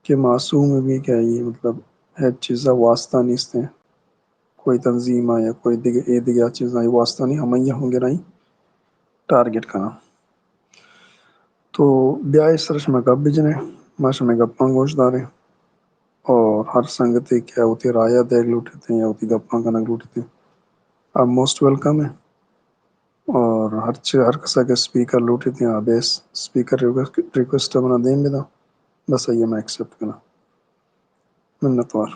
کہ معصوم بھی کیا یہ مطلب ہے چیزا واسطہ نیستے ہیں کوئی تنظیم یا کوئی دیگر چیزاں واسطہ نہیں ہمیہ ہوں گے رہیں ٹارگٹ کرنا تو بیائی سرش میں گپ بجنے ماش میں گپاں گوشت دارے اور ہر سنگتے کیا ہوتی رایا دیکھ لوٹتے ہیں یا ہوتی گپاں کا نگ لوٹتے ہیں آپ موسٹ ویلکم ہے اور ہر قسم کے اسپیکر لوٹے تھے بیس اسپیکر ریکویسٹ بنا دیں گے بس آئیے میں ایکسیپٹ کرنا منتوار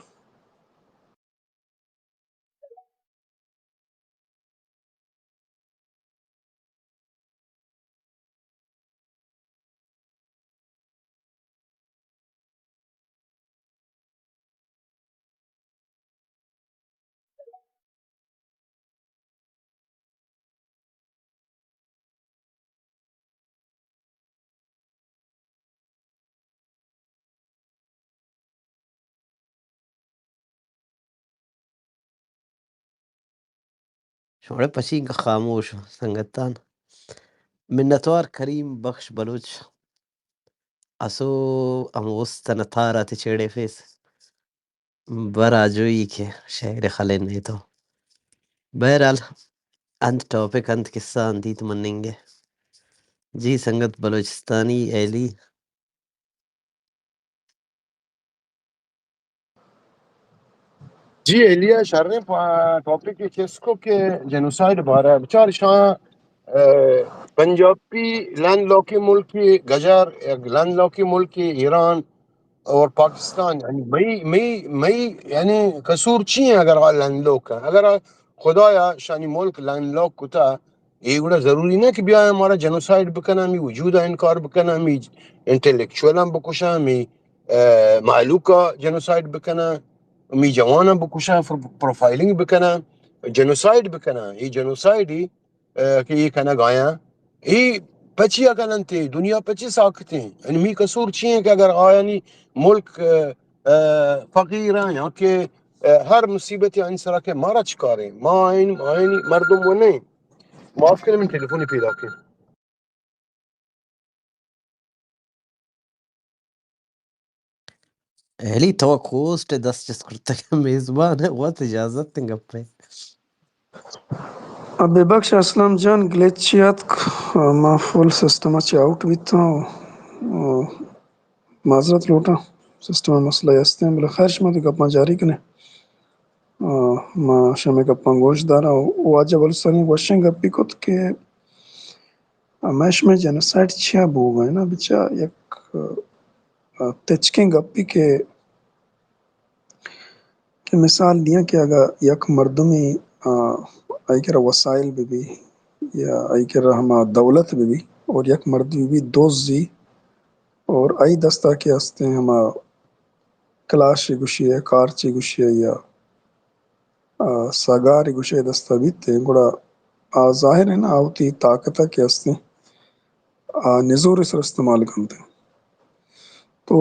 شوڑے پچی خاموش سنگتان منتوار کریم بخش بلوچ اسو اموستن تھارا تے چیڑے فیس برا جوئی کے شہر خلین نہیں تو بہرحال انت ٹاپک انت قصہ اندیت مننگے جی سنگت بلوچستانی ایلی جی ایلیا شرنے ٹاپک کی کس کو کہ جنوسائڈ بارہ بچار شاہ پنجابی لینڈ لاکی ملکی گجر لینڈ لاکی ملکی ایران اور پاکستان یعنی مئی یعنی قصور چی ہیں اگر لینڈ لاک کا اگر خدایا شانی ملک لینڈ لاک کتا یہ گوڑا ضروری نہیں کہ بیا ہمارا جنوسائڈ بکنا ہمیں وجودہ انکار بکنا ہمیں انٹلیکچولا بکشا ہمیں معلوکا جنوسائڈ بکنا می جوانا بکشا پروفائلنگ بکنا جنوسائڈ بکنا یہ جنوسائڈ ہی کہ یہ کنا گایا یہ پچی اکننتے دنیا پچی ساکتے ہیں یعنی می قصور چی ہیں کہ اگر آیانی ملک فقیر ہیں یہاں کہ ہر مصیبت یا انسرا کے مارا چکاریں ما آئین مردم و نہیں معاف کریں میں ٹیلیفونی پیدا کے ایلی توقوست دست جس کرتا کہ میزبان ہے وہ اجازت تنگا پہ ابھی بخش اسلام جان گلیچیات ما فول سسٹم اچھی آؤٹ بیتا ہوں معذرت لوٹا سسٹم مسئلہ ہستے ہیں بلا خیر شما دی گپاں جاری کنے ما شمی گپاں گوش دارا واجہ بلستانی گوشن گپی کت کہ میش میں جنسائٹ چھیا بو گئے نا بچا یک تچکیں گپی کہ مثال لیا کہ اگر یک مردمی ای کرا وسائل بھی یا ای کرا ہما دولت بھی اور یک مردمی بھی دوزی اور ای دستا کے ہستے ہیں ہما کلاشی گوشی ہے کارچی گوشی ہے یا ساگاری گوشی دستا بیتے ہیں گوڑا ظاہر ہے نا آوتی طاقتہ کے ہستے ہیں نزور اس استعمال کرتے ہیں تو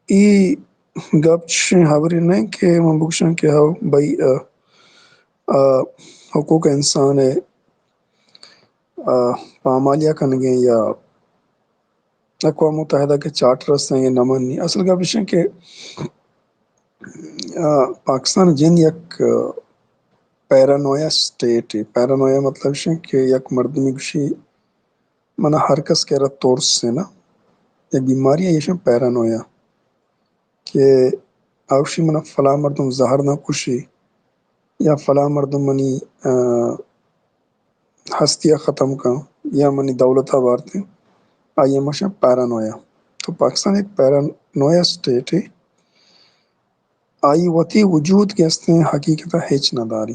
ای گپ حوری نہیں کہ من بکشن کہ ہاو بھئی حقوق انسان ہے پامالیہ کنگے یا اقوام متحدہ کے چارٹرز ہیں یہ نمن نہیں اصل کا بشن کہ پاکستان جن یک پیرانویا سٹیٹ ہے پیرانویا مطلب ہے کہ یک مردمی گوشی منہ ہر کس کے رت طور سے نا یک بیماری ہے یہ شن پیرانویا کہ آوشی منہ فلاں مردم زہر نہ کشی یا فلاں مردم منی ہستیاں ختم کا یا منی دولتہ بارتے آئیے مشن پیرانویا تو پاکستان ایک پیرانویا سٹیٹ ہے آئی وطی وجود کے ہستے ہیں حقیقتہ ہیچ نہ داری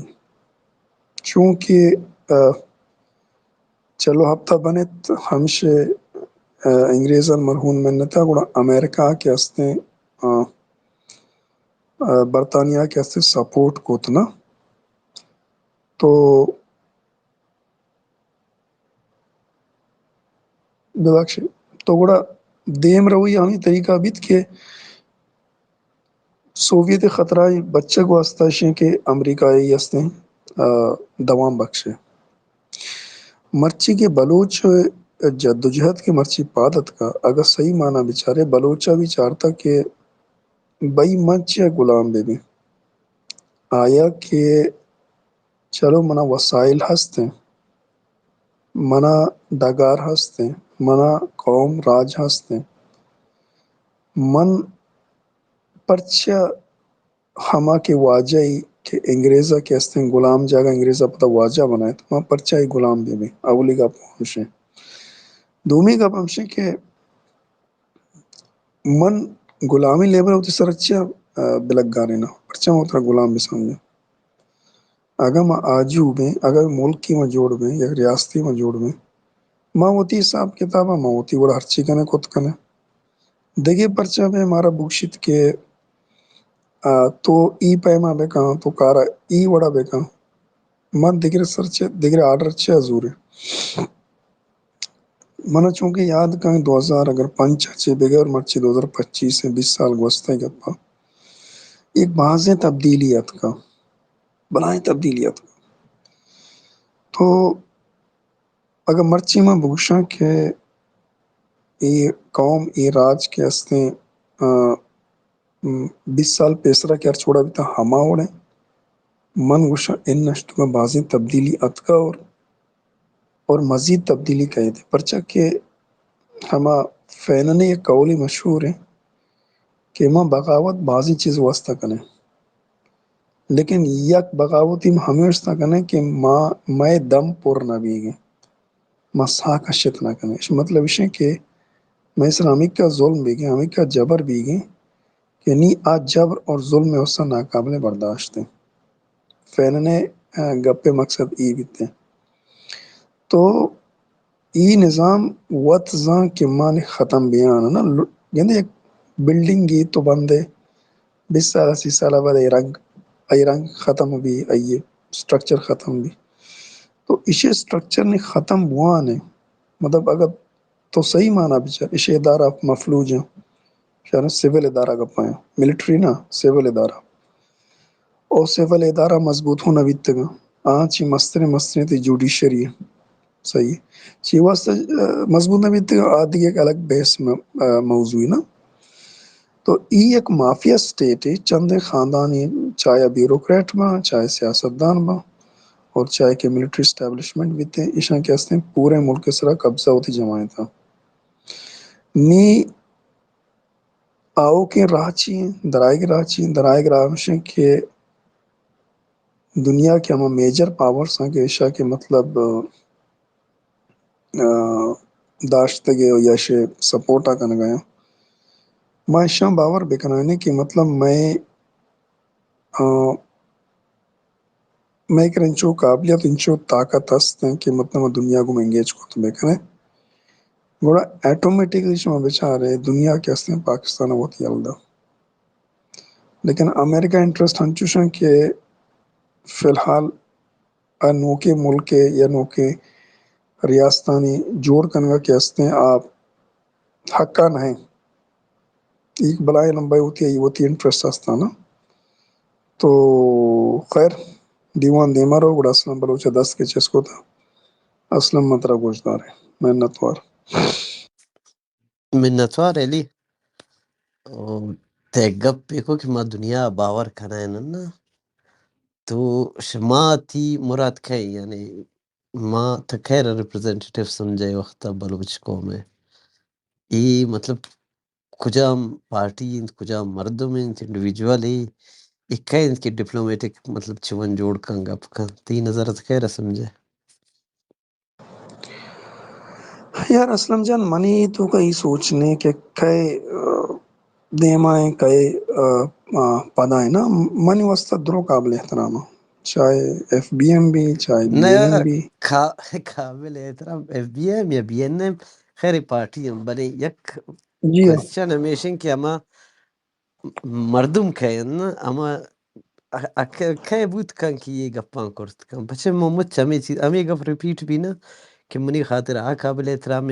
چونکہ چلو ہفتہ بنت ہمشے انگریزان مرہون منتا گوڑا امریکہ کے ہستے برطانیہ کے ہستے سپورٹ کوتنا تو ببخش تو گوڑا دیم روی ہمیں طریقہ بیت کہ سوویت خطرہ بچہ کو ہستاشیں کہ امریکائی ہستے ہیں دوام بخشے مرچی کے بلوچ جدوجہد کی مرچی پادت کا اگر صحیح معنی بیچارے بلوچا بھی چارتا کہ بئی منچ غلام بے بھی آیا کہ چلو منا وسائل ہستے منا ڈگار ہستے منا قوم راج ہستے من پرچہ ہما کے واجہ کہ انگریزہ کے ہستے غلام جاگا انگریزہ پتہ واجہ بنائے تو وہاں پرچہ ہی غلام بے بھی اولی کا پہنچے دومی کا پہنچے کہ من غلامی لیبر ہوتی سر اچھا بلگانے نہ پرچہ ہوتا غلام بھی سمجھے اگر میں آجو میں اگر ملکی میں جوڑ میں یا ریاستی میں جوڑ میں ماں ہوتی حساب کتابہ ماں ہوتی بڑا ہرچی کنے کت کنے دیکھے پرچہ میں ہمارا بکشت کے تو ای پیما بے کہاں تو کارا ای وڑا بے کہاں من دیگر سرچ دیگر آرڈر چھے حضور ہے منا چونکہ یاد کہیں 2000 اگر 5 اچھے بغیر مرچی 2025 سے 20 سال گوستے گپا ایک بازیں تبدیلیت کا بنائیں تبدیلیت کا تو اگر مرچی میں بوشاں کہ یہ قوم یہ راج کے ہستے 20 سال پیسرا کیا چھوڑا بھی تھا ہما اوڑے من گوشا ان نشت میں بازیں تبدیلی اتکا اور مزید تبدیلی کہے تھے پرچہ کہ ہما فیننے یہ قولی مشہور ہے کہ ماں بغاوت بازی چیز واسطہ کنے لیکن یک بغاوتی میں ہمیشہ کنے کہ میں دم پور نہ بیگے ماں ساکھ اشت نہ کنے اس مطلب ہے کہ میں اسلامی کا ظلم بیگے ہمیں کا جبر بیگے کہ نہیں آج جبر اور ظلم میں اسا ناقابل برداشت ہے فیننے گپے مقصد ای بیتے تو ای نظام وطزاں کے معنی ختم بیان ہے نا یعنی ایک بلڈنگ گی تو بندے 20 سال 80 سال بعد ای رنگ ختم بھی آئیے سٹرکچر ختم بھی تو اسے سٹرکچر نے ختم ہوا نے مطلب اگر تو صحیح معنی بچار اسے ادارہ مفلوج ہیں شاید سول ادارہ کا پائیں ملٹری نا سول ادارہ اور سول ادارہ مضبوط ہونا بھی تگا آنچی مستری تی جوڈیشری ہے صحیح چی واسطہ مضبوط نبی تگا آدھی ایک الگ بحث موضوع ہے نا تو ای ایک مافیا سٹیٹ ہے چند خاندانی چاہے بیوروکریٹ با چاہے سیاستدان با اور چاہے کہ ملٹری اسٹیبلشمنٹ بھی تھے ایشاں کے ہستے پورے ملک کے سرا قبضہ ہوتی جمائیں تھا نی آؤ کے راہ چین درائے کے راہ مشیں کہ دنیا کے ہمیں میجر پاورز ہیں کہ ایشا کے مطلب داشت گئے یا شے سپورٹا کن گئے میں ایشاں باور بکنانے کہ مطلب میں ایک انچو قابلیت انچو طاقت ہستیں کہ مطلب دنیا کو انگیج کو تو بکنے بڑا ایٹومیٹکلی شما بچارے دنیا کے ہستیں پاکستان ہوتی یلدہ لیکن امریکہ انٹرسٹ ہنچوشن کہ فی الحال نوکے ملک یا نوکے ریاستانی جوڑ کنگا کے ہستے آپ حقا نہیں ایک بلائے لمبائی ہوتی ہے یہ ہوتی انٹرسٹ ہستا نا تو خیر دیوان دیما رو گڑا اسلام بلوچہ 10 کے چسکو تھا اسلم مطرح گوشدار ہے محنتوار منتوار علی تے گپ پیکو کہ ما دنیا باور کنائن نا تو شما تی مراد کئی یعنی ما تخیر ریپرزینٹیٹیو سمجھے وقتا بلوچ قوم ہے ای مطلب کجام پارٹی انت کجام مردم انت انڈیویجول اکا انت کی ڈپلومیٹک مطلب چون جوڑ کن گپ کن تی نظر تخیر سمجھے یار اسلم جان منی تو کئی سوچنے کہ کئی دیمائیں کئی پدائیں نا منی واسطہ درو قابل احترام چاہے ایف بی ایم بھی چاہے بی این ایم بھی قابل احترام ایف بی ایم یا بی این ایم خیر پارٹی ہم بلے یک جی ہاں کوشچن ہمیشن کہ اما مردم کہیں نا اما کئی بود کن کہ یہ گپان کرت کن بچے محمد چمی چیز امی گپ ریپیٹ بھی نا کہ منی خاطر قابل احترام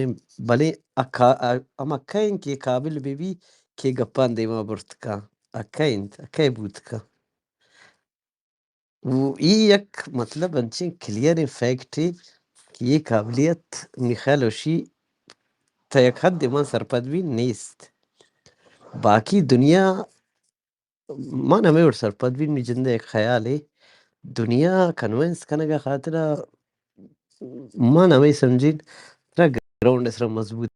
بلے اما کہیں کہ قابل بھی کہ گپان دیما برت کن اکئی بود کن وہ یک مطلب انچین کلیئر فیکٹ ہے کہ یہ قابلیت میخیل وشی تا یک حد من سرپدبین نیست. باقی دنیا من همه سرپدبین می جنده یک خیالی دنیا کنوینس کنگا خاطر من همه سمجھین را گراؤنڈ اسرا مضبوط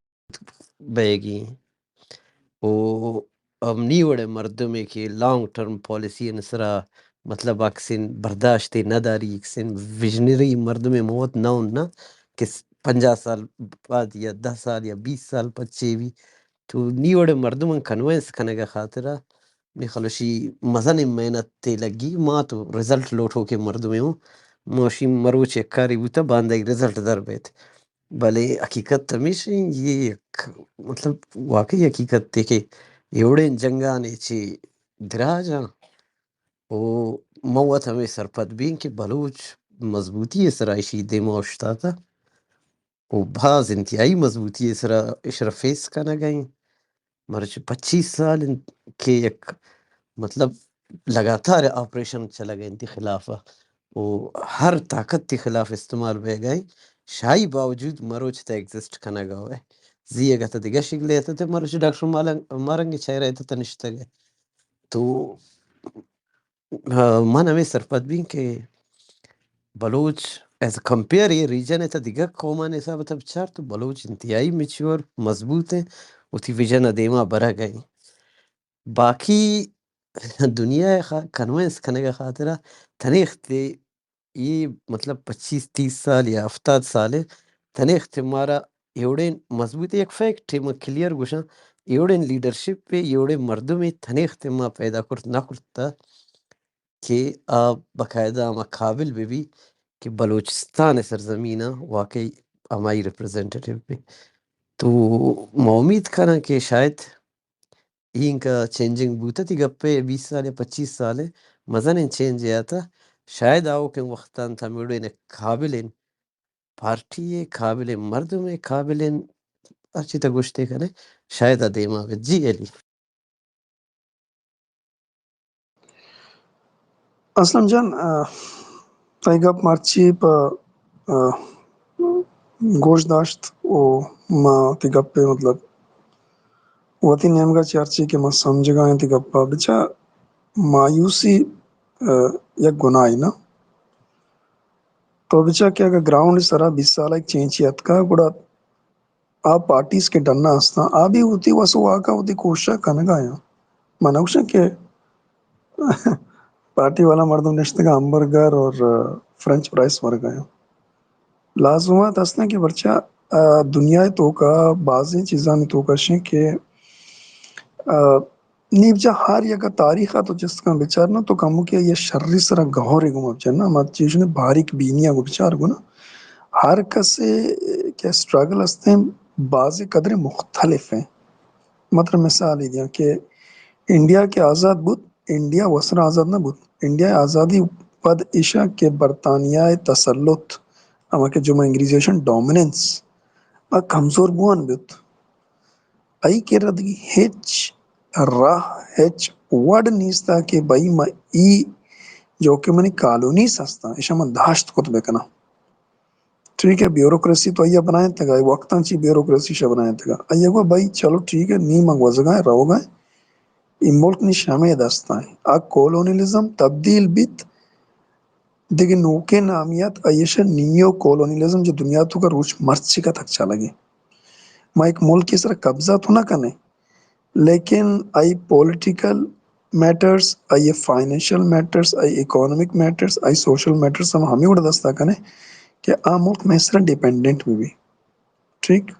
بیگی و امنی وڑے مردمے کی لانگ ٹرم پالیسی انسرا مطلب اکسن برداشت نداری اکسن ویژنری مردمے موت نہ ہونا کہ 50 سال بعد یا 10 سال یا 20 سال پچے بھی تو نی وڑے مردم کنوینس کنگا خاطرہ نی خلوشی مزن محنت تے لگی ما تو رزلٹ لوٹو کے مردمے ہوں موشی مروچ کاری بوتا باندھائی رزلٹ در بیت بلے حقیقت تمیش یہ ایک مطلب واقعی حقیقت تے کہ ایوڑے جنگانے چی دراجا او موت ہمیں سرپد بین کہ بلوچ مضبوطی اسرائشی دے موشتا تھا او بعض انتہائی مضبوطی اسرا اشرفیس کا نہ گئیں مرچ 25 سال کے ایک مطلب لگاتار آپریشن چلا گئے انتی خلاف وہ ہر طاقت کے خلاف استعمال بے گئے شاہی باوجود مروچ تا ایگزسٹ کنا گا ہوئے زیے گا تا دیگا شکل لیتا تھے مروچ ڈاکٹر مارنگی چاہ رہے تھے تنشتا گئے تو من ہمیں سرپد بھی کہ بلوچ ایز کمپیئر یہ ریجن ہے تا دیگا قومان ایسا بتا بچار تو بلوچ انتہائی میچور مضبوط ہے اتی ویژن ادیمہ برا گئے باقی دنیا کنوینس کنے کا خاطرہ تنیخ تے یہ مطلب 25-30 سال یا 70 سال ہے تنیخ تے مارا ایوڑین مضبوط ایک فیکٹ ہے میں کلیئر گوشا ایوڑین لیڈرشپ پہ ایوڑے مردوں میں تنیخ تے ما پیدا کرت نہ کرتا کہ آپ باقاعدہ اما قابل بھی کہ بلوچستان سرزمینہ واقعی ہماری ریپرزینٹیٹیو پہ تو میں امید کرنا کہ شاید این کا چینجنگ بوتا تھی گپے 20 سال یا 25 سال ہے مزن ان چینج آیا تھا شاید آؤ کہ وقتاً تھا میڈو انہیں قابلین پارٹی ہے قابل مردم ہے قابلین اچھی تا گوشتے کرنے شاید آدھیم آگے جی علی اسلم جان تایگا مارچی پا گوش داشت و ما تیگا پہ مطلب وطی نیمگا چارچی کہ ما سمجھگا ہیں تیگا پا بچا مایوسی یک گناہی نا تو بچا کیا کہ گراؤنڈ سرا 20 سالہ ایک چینچیت کا گوڑا آپ پارٹیز کے ڈننا ہستا آبی ہوتی واسو آکا ہوتی کوشش کنگا یا منوشا کہ پارٹی والا مردم نشتگا ہمبرگر اور فرنچ فرائز ور گیا لازمات ہستا کہ برچا دنیا تو کا بعضی چیزاں تو کا شیں کہ نیب جا ہار یا کا تاریخ تو جس کا بچارنا تو کامو کیا یہ شرری سرا گہوری گو بچارنا مات چیز نے باریک بینیا گو بچار گو نا ہر کسے کیا سٹرگل ہستے ہیں بعضی قدر مختلف ہیں مطلب مثال ہی دیا کہ انڈیا کے آزاد بود انڈیا وسرا آزاد نہ بود انڈیا آزادی پد عشا کے برطانیہ تسلط اما کے جو انگریزیشن ڈومیننس کمزور بوان بیت ای کے ردگی ہیچ راہ ہیچ وڈ نیستا کہ بھائی ما ای جو کہ منی کالونی سستا ایشا من داشت کت بکنا ٹھیک ہے بیوروکریسی تو ایا بنائیں تگا وقتاں چی بیوروکریسی شا بنائیں تگا ایا گو بھائی چلو ٹھیک ہے نی منگ وزگائیں رو گائیں ای ملک نی شامع دستا ہے کولونیلزم تبدیل بیت دیکھ نوکے نامیت ایشا نیو کولونیلزم جو دنیا تو کا روچ مرچی کا تک چلا گے ما ایک ملک کی سر قبضہ تو نہ کنے لیکن آئی پولیٹیکل میٹرز آئی فائنینشل میٹرز آئی اکانومک میٹرز آئی سوشل میٹرز ہمیں اڑا دستا کنے کہ آ ملک میں سر ڈیپینڈنٹ بھی ٹھیک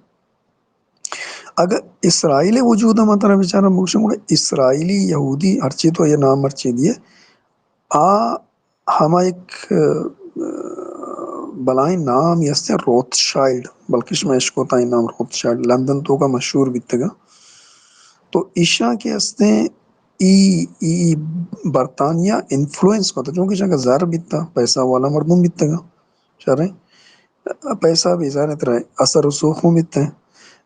اگر اسرائیل وجود ہے مطلب بیچارہ موشم اسرائیلی یہودی ہر چیز تو یہ نام ہر چیز دیے ہما ایک بلائیں نام یستے روت شائلڈ بلکہ شمائش کو تائیں نام روت شائلڈ لندن تو کا مشہور بیتگا تو عشاء کے ہستے ای برطانیہ انفلوئنس کو تھا کیونکہ جگہ زار بیتا پیسہ والا مردم بیتگا چاریں پیسہ بھی زار اترائے اثر رسوخوں بیتے ہیں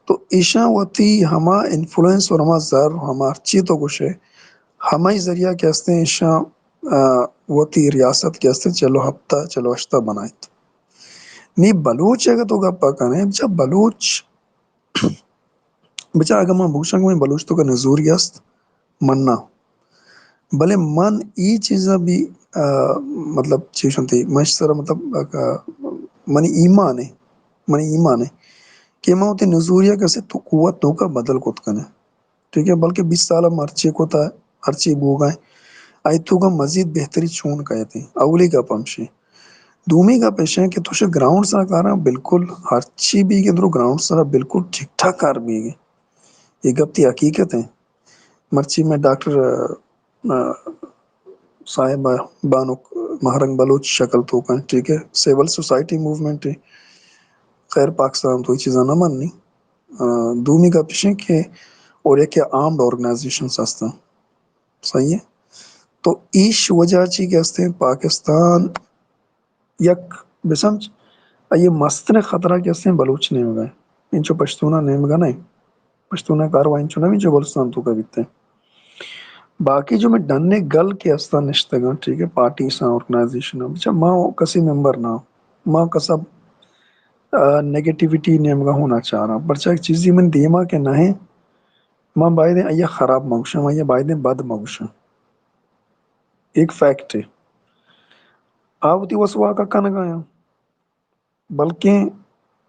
تو عشاء وتی ہما انفلوئنس اور ہما زار ہما ارچی تو کچھ ہے ہمائی ذریعہ کے ہستے ہیں عشاء وتی ریاست کے ہستے چلو ہفتہ چلو اشتہ بنائیت نی بلوچ اگر تو گپا کنے جب بلوچ بچا اگر ما بوشنگ میں بلوچ تو کا نزوری است مننا بلے من ای چیزا بھی مطلب چیشن تھی مش سر مطلب منی ایمان ہے کہ ما ہوتے نزوریہ کیسے تو قوت تو کا بدل کت کنے ٹھیک ہے بلکہ 20 سالہ مرچے کو تا ہرچی بو گئے آئی تو کا مزید بہتری چون کہتے ہیں اولی کا پمشے دومی کا پیش ہے کہ تو گراؤنڈ سا کارا بالکل ہرچی بھی کہ درو گراؤنڈ سا بالکل ٹھیک ٹھاک کار بھی گے یہ گپتی حقیقت ہے مرچی میں ڈاکٹر صاحب بانو مہرنگ بلوچ شکل تو کا ٹھیک ہے سول سوسائٹی موومنٹ ہے خیر پاکستان تو یہ چیزاں نہ ماننی دومی کا پیش ہے کہ اور ایک آرمڈ آرگنائزیشن ہستا صحیح ہے تو ایش وجہ چی کہ ہستے پاکستان یک بسمج یہ مستن خطرہ کے ہستے بلوچ نہیں ہوگا انچو پشتونہ نہیں ہوگا نہیں پشتونہ کاروائی انچو نہ جو بلستان تو کا بیتے باقی جو میں ڈننے گل کے ہستا نشتگاں ٹھیک ہے پارٹی سا آرگنائزیشن بچا ماں کسی ممبر نہ ماں کسب نیگیٹیوٹی نیمگا ہونا چاہ رہا برچہ ایک چیزی من دیما کہ نہ ہے ماں بائدیں یہ خراب موشن ماں یہ بائدیں بد موشن ایک فیکٹ ہے آوتی وسوا کا کنگایا بلکہ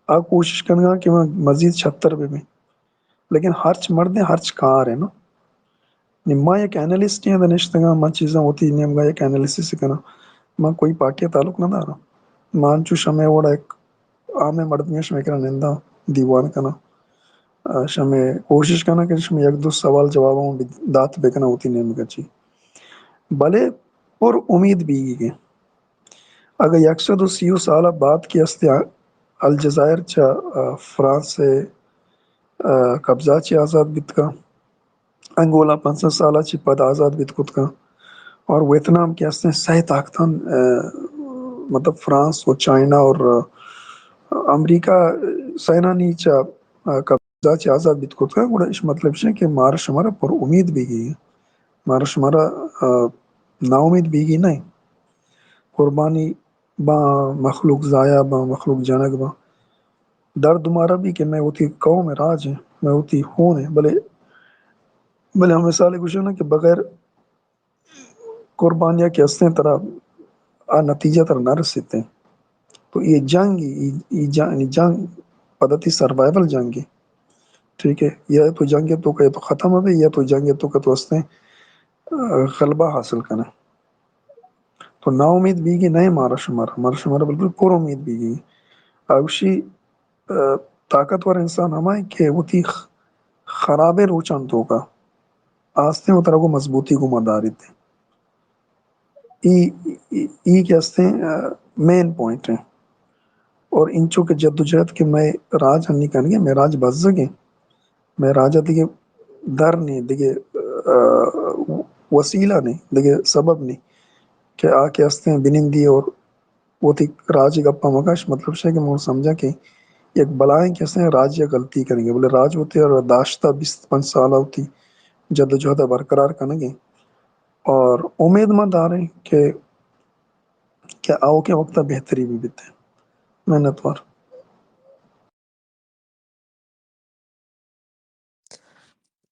آ کوشش کرنا کہ میں مزید 76 میں لیکن ہرچ مردیں ہرچ کار ہے نا نما ایک اینالسٹ ہیں دنشتگاں ماں چیزاں ہوتی نیمگا ایک اینالسس کنا ماں کوئی پارٹی تعلق نہ دارا مان چو شمع وڑا ایک عام مردمی شمع کنا نندا دیوان کنا شمع کوشش کرنا کہ شمع یک دو سوال جواب ہوں دات بکنا ہوتی نیمگا چی بلے پر امید بھی گئے اگر 130 سالہ بعد کی ہستے الجزائر چا فرانس سے قبضہ چی آزاد بیت کا انگولا 50 سالہ چی پد آزاد بیت کت کا اور ویتنام کے ہستے سہ طاقتاً مطلب فرانس اور چائنا اور امریکہ سینا نیچا قبضہ چی آزاد بیت کت کا گوڑا اس مطلب ہے کہ مارا شمارا پر امید بھی گئی مارا شمارا نا امید بھی گئی نہیں قربانی با مخلوق ضائع با مخلوق جنگ با درد مارا بھی کہ میں ہوتی قوم راج ہیں میں ہوتی ہون ہے بلے ہم مثال کچھ نا کہ بغیر قربانیاں کے ہستے طرح نتیجہ تر نہ رسیتے تو یہ جنگ پدتی سروائیول جنگ ہے ٹھیک ہے یا تو جنگ تو کہ تو ختم ہو گئی یا تو جنگ تو کہ تو ہستے غلبہ حاصل کرنا تو نا امید بھی گی نہیں مارا شمارا بالکل پر امید بھی گی اوشی طاقتور انسان ہمائے کہ وہ تھی خراب روچان تو کا آستے وہ طرح کو مضبوطی کو مداری تھے ای کے ہستے مین پوائنٹ ہیں اور انچو کے جدوجہد کہ میں راج ہنی کرنگے میں راج بز سکیں میں راجہ دیکھے در نہیں دیکھے وسیلہ نہیں دیکھے سبب نہیں کہ آکے ہستے ہیں بنندی اور وہ تھی راج گپا مگاش مطلب ہے کہ میں سمجھا کہ ایک بلائیں کیسے ہیں راج یا غلطی کریں گے بولے راج ہوتے اور داشتہ 20 سالہ ہوتی جدوجہد برقرار کریں گے اور امید مند آ رہے ہیں کہ آؤ کے وقت بہتری بھی بیتے محنت وار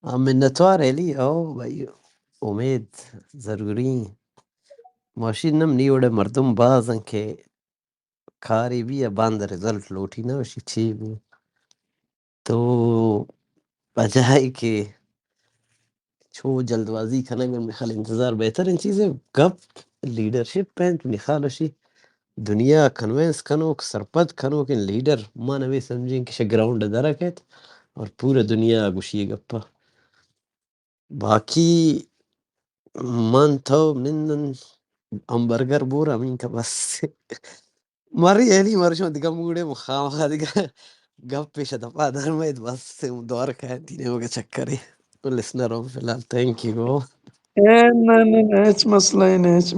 منتوار علی او بھائی امید ضروری ماشین نم نی وڑے مردم بازن کہ کاری بھی یا باند رزلٹ لوٹی نہ وشی چی بھی تو بجائے کہ چھو جلدبازی کھنا گا میخال انتظار بہتر ان چیزیں گپ لیڈرشپ پینٹ میخال وشی دنیا کنوینس کنو سرپد کنو کہ لیڈر ما نوے سمجھیں کہ گراؤنڈ درکت اور پورا دنیا گوشی گپا باقی من تو نندن ہمبرگر بورا من کا بس مری ایلی مرشو دیگا موڑے مخامخا دیگا گپ پیش دپا درمید بس دور کھائے تینے ہوگا چکرے لسنر ہوں فی الحال تھینک یو نہیں ایچ مسئلہ ہے نہیں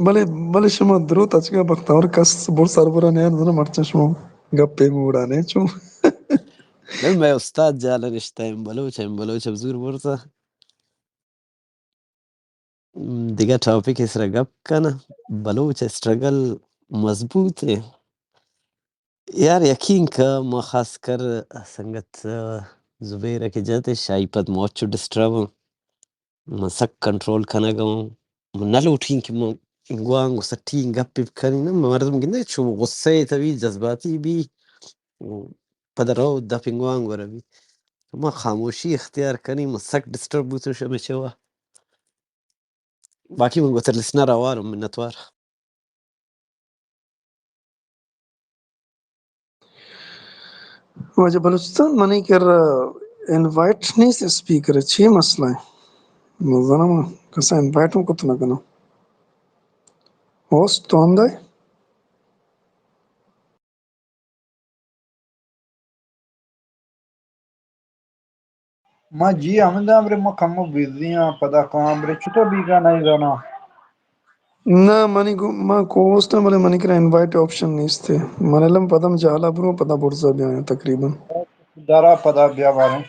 بلے شما درو تچگا بختاور کس بور سربرا نہیں دنا مرچا شما گپے موڑا نہیں چو نہیں میں استاد جالا رشتہ ہیں بلوچ ابزور بورتا دیگا ٹاپک اس رہا گپ کا نا بلوچ اسٹرگل مضبوط ہے یار یقین کا ما خاص کر سنگت Zubaira ke jate shaipad mocho distrabo masak control kanagamo nalo tinki mo ngwangu satin gapip kanina mardum ginde chu gusse tabi jazbati bi padaro da pingwangu rabi ما خاموشی اختیار کنی مسک ڈسٹرب بوتو شبه چوا باقی من گوتر لسنر آوارم منتوار وجہ بلوچستان منی کر انوائٹ نہیں سے اسپیکر اچھی مسئلہ ہے مزنم کسا انوائٹ ہوں کتنا کنا ہوسٹ تو ہم دائے Ma ji amenda amre ma kamo biziyan pada kamre chuta biga nahi zana. نہ منی کو ما کو ہوسٹ ملے منی کر انوائٹ آپشن نہیں تھے من لم پدم جالا برو پدا برزا بھی آیا تقریبا Dara pada biya bare.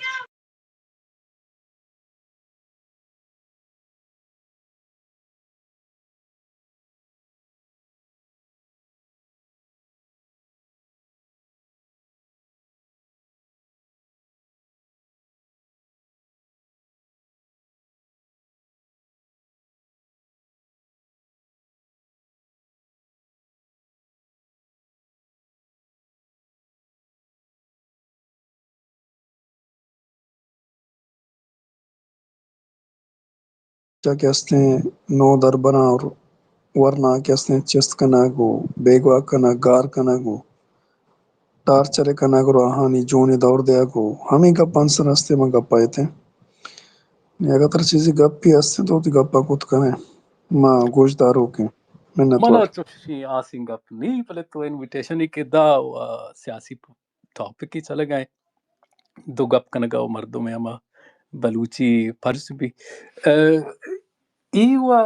کیا کہتے ہیں نو در بنا اور ورنہ کہتے ہیں چست کنا گو بیگوا کنا گار کنا گو ٹارچرے کنا گو آہانی جونے دور دیا گو ہمیں گپ انسر ہستے میں گپ آئے تھے اگر تر چیزی گپ بھی ہستے تو تی گپا کت کنے ما گوش دارو کے منتوار Mana choshi asking up ni pale to invitation hi kida siyasi topic hi chale gaye دو گپ کنگا و مردم اما بلوچی فرض بھی ایوا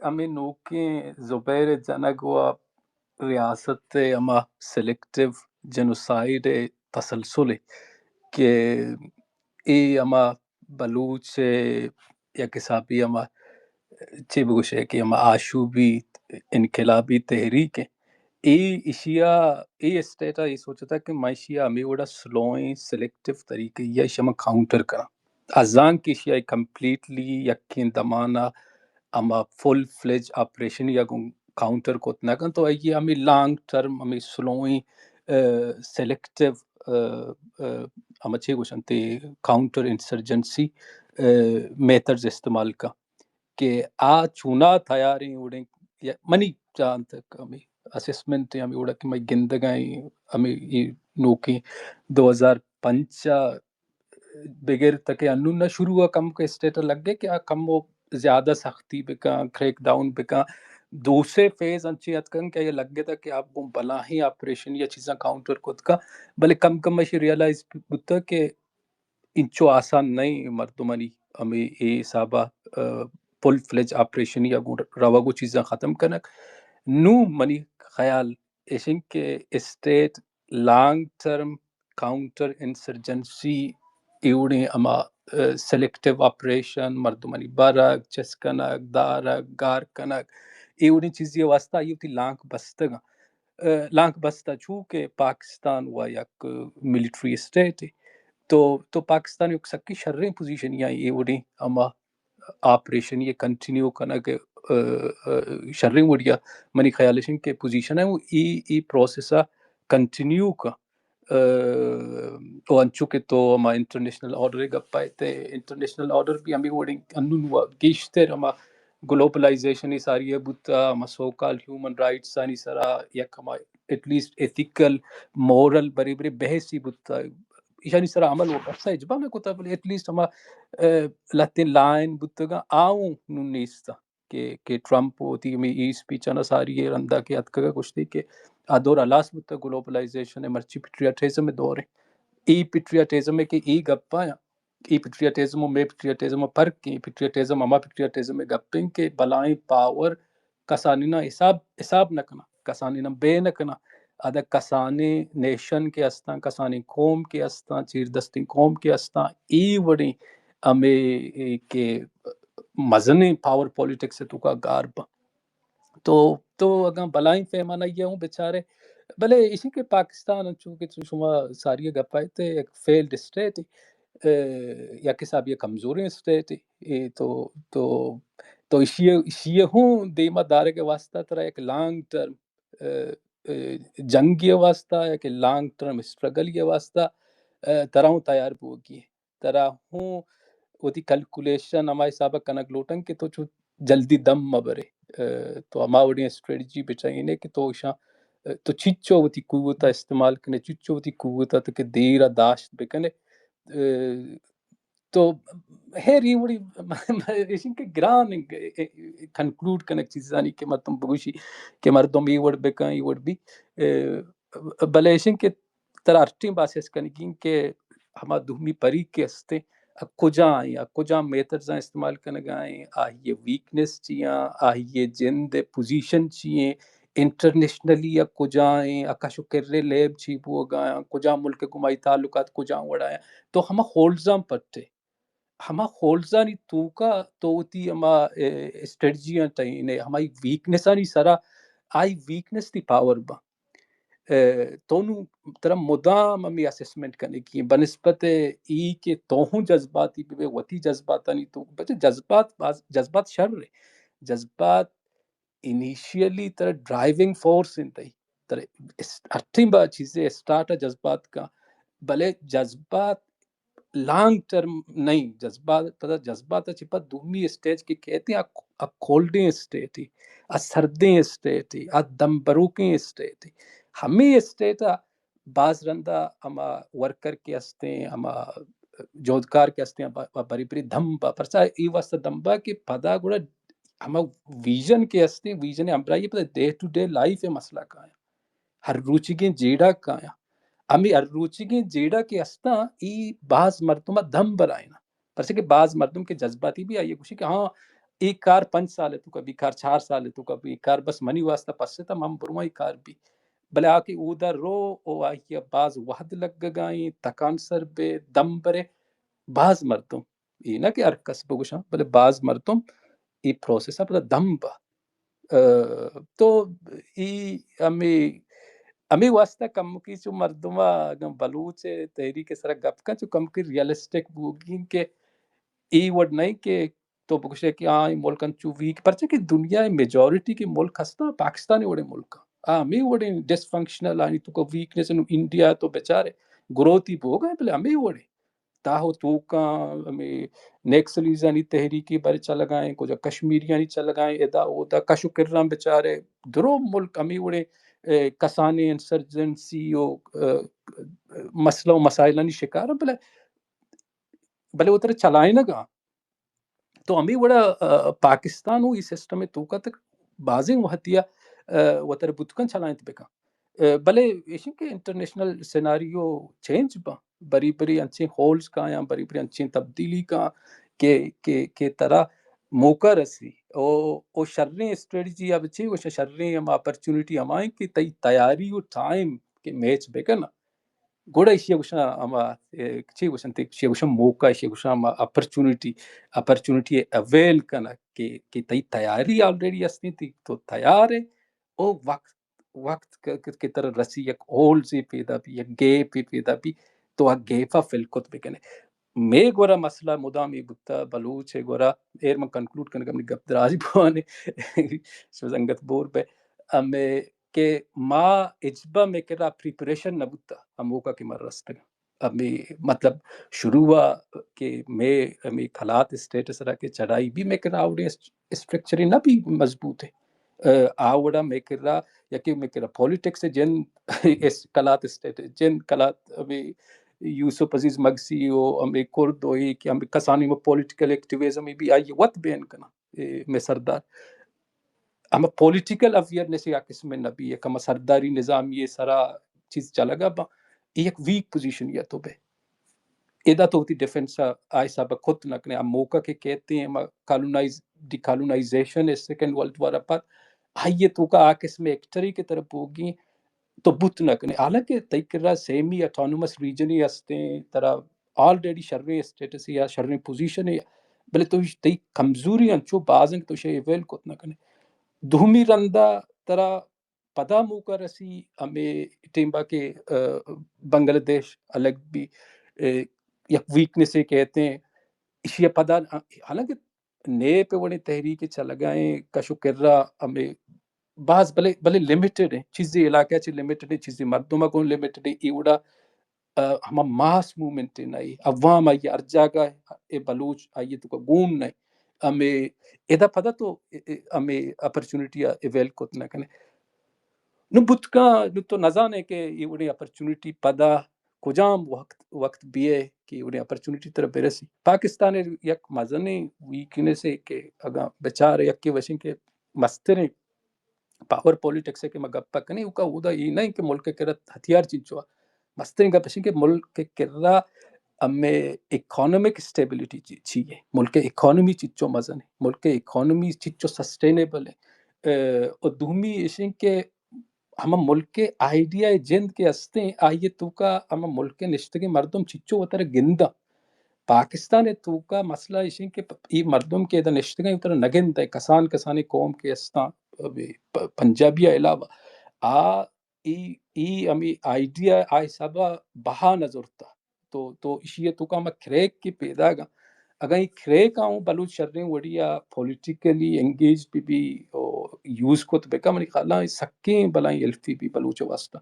امی نوکیں زبیر جنگوا ریاست اما سلیکٹیو جنوسائیڈ تسلسل کہ ای اما بلوچ یا کسابی اما چی بگوشے کہ اما آشوبی انقلابی تحریک ای اشیا ای اسٹیٹا ای سوچتا کہ میں اشیا امی وڑا سلوئیں سلیکٹیو طریقے یا اشیا کاؤنٹر کرا ازان کی اشیا کمپلیٹلی یقین دمانا اما فل فلیج آپریشن یا کاؤنٹر کو اتنا کن تو یہ امی لانگ ٹرم امی سلوئیں سلیکٹیو اما چی گوشنتے کاؤنٹر انسرجنسی میتھڈز استعمال کا کہ آ چونا تھیاری اڑیں منی جان تک ہمیں اسسمنٹ ہمیں اڑا کہ میں گندگائیں ہمیں یہ نوکی 2005 بغیر تک انو نہ شروع ہوا کم کے اسٹیٹر لگ گئے کہ آ کم وہ زیادہ سختی بکا کریک ڈاؤن بکا دوسرے فیز انچی اتکن کہ یہ لگ گیا تھا کہ آپ کو بلا ہی آپریشن یا چیزاں کاؤنٹر کت کا بلے کم کم میں ریئلائز بتا کہ انچو آسان نہیں مردمانی ہمیں اے حسابہ فل فلیج آپریشن یا رواگو چیزاں ختم کنک نو منی خیال ایشن کے state long term counter insurgency ایوڑے اما سلیکٹیو آپریشن مردمانی بارک چسکنک دارک گار کنک ایوڑی چیزی واسطہ ایو تی لانک بستگا لانک بستا چونکہ پاکستان ہوا یک ملٹری اسٹیٹ ہے تو پاکستان یک سکی شرعی پوزیشن یا ایوڑی اما آپریشن یہ کنٹینیو کرنا کہ شرعی وڑیا منی خیالشن کے پوزیشن ہے وہ ای پروسیسا کنٹینیو کا انچو کہ تو ہما انٹرنیشنل آرڈر گپ پائے تھے انٹرنیشنل آرڈر بھی ہمیں وڑیں انون ہوا گیشتر ہما گلوبلائزیشن ساری ہے بوتا ہما سوکال ہیومن رائٹس آنی سرا یک ہما ایٹ لیسٹ ایتھیکل مورل بری بری بحثی بوتا ایشانی سرا عمل وہ کرسا اجبا میں کوتا بلی ایٹ لیسٹ ہما لاتین لائن بوتگا آؤں نون نیستا کہ ٹرمپ ہوتی میں ای سپیچ آنا ساری ہے رندہ کے اتکا کچھ دی کہ دور الاس بوتا گلوبلائزیشن مرچی پیٹریاٹیزم میں دور ہے ای پیٹریاٹیزم میں کہ ای گپا ای پیٹریاٹیزم میں پیٹریاٹیزم فرق کی پیٹریاٹیزم اما پیٹریاٹیزم میں گپیں کہ بلائیں پاور کسانینا حساب نہ کنا کسانینا بے نہ کنا ادا کسانی نیشن کے استان کسانی قوم کے استان چیر دستی قوم کے استان ای وڑی ہمیں کہ مزنی پاور پولیٹکس سے تو کا گارب تو اگر بلائیں پیمانہ یہ ہوں بیچارے بلے اسی کے پاکستان چونکہ شما ساری گپائے تھے ایک فیلڈ اسٹیٹ یا کہ صاحب یہ کمزوری اسٹیٹ تو اشیاء ہوں دیما دارے کے واسطہ ترا ایک لانگ ٹرم جنگ یہ واسطہ یا کہ لانگ ٹرم اسٹرگل یہ واسطہ ترا ہوں تیار بوگی ترا ہوں وہ تی کیلکولیشن ہمارے حساب کنک لوٹن کہ تو چو جلدی دم مبرے تو ہما وڑی اسٹریٹجی بچائینے کہ تو اشاں تو چچو وہ تی قوتا استعمال کنے چچو وہ تی قوتا تو کہ دیر داشت بکنے تو ہیری وڑی ایشن کے گران کنکلوڈ کنک چیزانی کہ مردم بگوشی کہ مردم ای وڑ بکن ای وڑ بھی بلے ایشن کے تر ارٹیں باسیس کنگین کہ ہما دومی پری کے ہستے کجا آئیں کجا میترز استعمال کنگ آئیں آئیے ویکنس چیاں آئیے جند پوزیشن چیئیں انٹرنیشنلی یا کجا آئیں اکاشو کرے لیب چی بو گایا کجا ملک گمائی تعلقات کجا وڑایا تو ہما ہولڈزاں پٹے ہما ہولڈزانی توکا توتی ہما اسٹریٹجیاں تائینے ہمائی ویکنسانی سرا آئی ویکنس دی پاور با تونو طرح مدام ہمیں اسسمنٹ کرنے کی بنسبت ای کہ توہوں جذباتی بھی وتی جذباتانی تو بچے جذبات شر رہے جذبات انیشیلی طرح ڈرائیونگ فورس انتہی طرح اٹھیں با چیزیں اسٹارٹ جذبات کا بلے جذبات لانگ ٹرم نہیں جذبات پتہ جذبات چھپا دومی اسٹیج کی کہتے ہیں کولڈیں اسٹیٹ ہی سردیں اسٹیٹ ہی دم بروکیں اسٹیٹ ہی ہمیں اسٹیٹ بعض رندہ ہما ورکر کے ہستے ہیں ہما جودکار کے ہستے ہیں بری بری دھمبا پرچا ای واسطہ دھمبا کہ پدا گوڑا ہما ویژن کے ہستے ہیں ویژن ہمرائی پتہ ڈے ٹو ڈے لائف مسئلہ کا ہے ہر روچگیں جیڑا کا ہے ہمیں ہر روچگیں جیڑا کے ہستا ای بعض مردمہ دھم برائینا پرچہ کہ بعض مردم کے جذباتی بھی آئیے کچھ کہ ہاں ایک کار 5 سال ہے تو کبھی کار 4 سال ہے تو کبھی کار بس منی واسطہ پسے تھا ہم برمائی کار بھی بلے آکے اودا رو او آئیے بعض وحد لگ گائیں تکان سر بے دم برے بعض مردم یہ نہ کہ ارکس بگوشاں بلے بعض مردم ای پروسیس ہے دم با تو ای ہمیں واسطہ کم کی چو مردمہ بلوچ تحریک سرا گپ کا چو کم کی ریالسٹک بوگین کہ ای وڈ نہیں کہ تو بکشے کہ ملکن چو ویک پرچہ کہ دنیا میجورٹی کے ملک ہستا پاکستانی وڑے ملک ہمیں وڑے ڈس فنکشنل آنی تو کو ویکنس انڈیا تو بیچارے گروتی بو گئے بلے ہمیں وڑے تاہو تو کا ہمیں نیکسلیزانی تحریکی بارے چل لگائیں کچھ کشمیریانی چل لگائیں ادا اودا کشو کرام بیچارے درو ملک ہمیں وڑے کسانے انسرجنسی مسئلہ و مسائلانی شکار بلے وہ طرح چلائیں نہ گا تو ہمیں بڑا پاکستان ہو اس سسٹم میں تو کا تک بازیں وحتیا وہ طرح بتکن چلائیں تبکا بلے ایشن کے انٹرنیشنل سیناریو چینج با بری بری انچیں ہولز کا یا بری بری انچیں تبدیلی کا کہ طرح موقع رسی او شریں اسٹریٹجی اب چھے وہ شریں ہم اپرچونٹی ہمائیں کہ تیاری و ٹائم کے میچ بے نا گوڑا اشیا گوشا ہما چھے گوشن تے اشیا گوشا موقع اشیا گوشا ہما اپرچونٹی اویل کنا کہ تیاری آلریڈی اسنی تھی تو تیار ہے او وقت کی طرح رسی یک ہول سے پیدا بھی یک گیپ پیدا بھی تو آ گیپا فلکت بکنے میں گورا مسئلہ مدامی بکتا بلوچ ہے گورا ایر میں کنکلوڈ کرنے کا اپنی گپ درازی بوانے شوزنگت بور پہ ہمیں کہ ما اجبا میں کرا پریپریشن نہ بکتا ہموکا کی مر رستگا ہمیں مطلب شروع ہوا کہ میں ہمیں خلات اسٹیٹس رہا کہ چڑھائی بھی میں کرا آوڑے اسٹرکچری نہ بھی مضبوط ہے آوڑا میں کرا یا کہ میں کرا پولیٹکس جن کلات اسٹیٹس جن کلات ہمیں یوسف عزیز مگسی ہو ہمیں کرد ہوئی کہ ہمیں کسانی میں پولیٹیکل ایکٹیویزم بھی آئی وقت بین کنا میں سردار ہم پولیٹیکل اویئرنیس یا قسم میں نبی ہے کہ سرداری نظام یہ سارا چیز چلا گا با ایک ویک پوزیشن یا تو بے ادا تو ہوتی ڈیفنس آئی صاحب خود نکنے ہم موقع کے کہتے ہیں ڈی کالونائزیشن ہے سیکنڈ ورلڈ وار پات آئیے تو کا آکس میں ایکٹری کی طرف ہوگی تو بت نکنے حالانکہ تیکرہ سیمی اٹانومس ریجنی ہستے ہیں طرح آلریڈی شرعی اسٹیٹس یا شرعی پوزیشن ہے بلے تو تی کمزوری انچو بازنگ تو شے ایویل کت نکنے دومی رندہ طرح پدا موقع رسی ہمیں ٹیمبا کے بنگلہ دیش الگ بھی یک ویکنس کہتے ہیں اشیا پدا حالانکہ نئے پہ وڑے تحریک چلگائیں کشو کر رہا ہمیں بعض بلے لمیٹڈ ہیں چیزیں علاقہ چ لمیٹڈ ہیں چیزیں مردمہ کو لمیٹڈ ہیں ایوڑا ہما ماس موومنٹ نائی عوام آئی ارجا کا اے بلوچ آئیے تو کا گون نائی ہمیں ادا پدا تو ہمیں اپرچونٹی اویل کوت نہ کنے نو بتکا نو تو نزانے کہ ایوڑے اپرچونٹی پدا کجام وقت بیئے کہ ایوڑے اپرچونٹی طرف برسی پاکستان یک مزنے ویکنس ہے کہ اگا بچار یک کے وشن کے مستریں پاور پولیٹکس ہے کہ مگپا کنے اوکا اودا یہ نہیں کہ ملک کے رت ہتھیار چیچوا مستریں گا پشن کہ ملک کے کرا ہمیں اکانومک اسٹیبلٹی چاہیے ملک اکانومی چیچو مزن ہے ملک اکانومی چیچو سسٹینیبل ہے اور دومی اشن کہ ہم ملک کے آئیڈیا جند کے ہستے آئیے تو کا ہم ملک کے نشتگی مردم چیچو وطر گندہ پاکستان ہے تو کا مسئلہ اشن کہ ای مردم کے ادھا نشتگی وطر نگند ہے کسانی قوم کے ہستا پنجابی علاوہ ای امی آئیڈیا آئی سبا بہا نظر تا تو اشیاء تو کا ہم کریک کی پیدا گا اگر یہ کریک آؤں بلوچ شرنے وڑیا پولیٹیکلی انگیج بھی یوز کو تو بیکا منی خالا سکیں بلائیں الفی بھی بلوچ واسطہ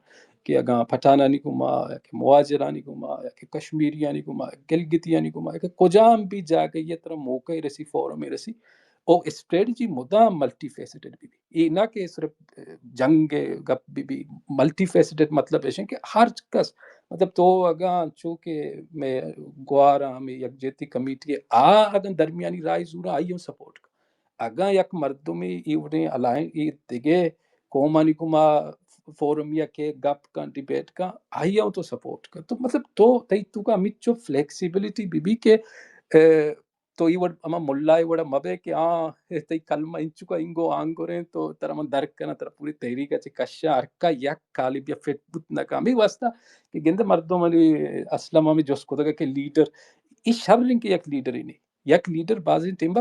کہ اگاں پٹھانانی گما یا کہ مواجرانی گما یا کہ کشمیریانی گما گلگتیانی گما یا کہ کجام بھی جا گئی یہ طرح موقع رسی فورم رسی او اسٹریٹجی مدام ملٹی فیسٹڈ بھی یہ نہ کہ صرف جنگ گپ بھی ملٹی فیسٹڈ مطلب ہے کہ ہر کس مطلب تو اگاں چونکہ میں گوارا میں یکجہتی کمیٹی اگاں درمیانی رائے زورا آئیوں سپورٹ اگاں یک مردمی ایوڑے الائن ای دیگے قومانی کما فورم یا کہ گپ کا ڈیبیٹ کا آئیوں تو سپورٹ کر تو مطلب تو کا مچو فلیکسیبلٹی بھی کہ تو یہ وڑ اما ملائے وڑا مبے کہ تی کلمہ انچو کا انگو آنگو رہیں تو تر من درک کرنا تر پوری تحریک ہے کشا ارکا یک کالب یا فٹ بوت ناکامی واسطہ کہ گند مردوں ملی اسلام میں جوس کو دگا کہ لیڈر اس شب رنگ کے یک لیڈر ہی نہیں یک لیڈر بازی ٹیم با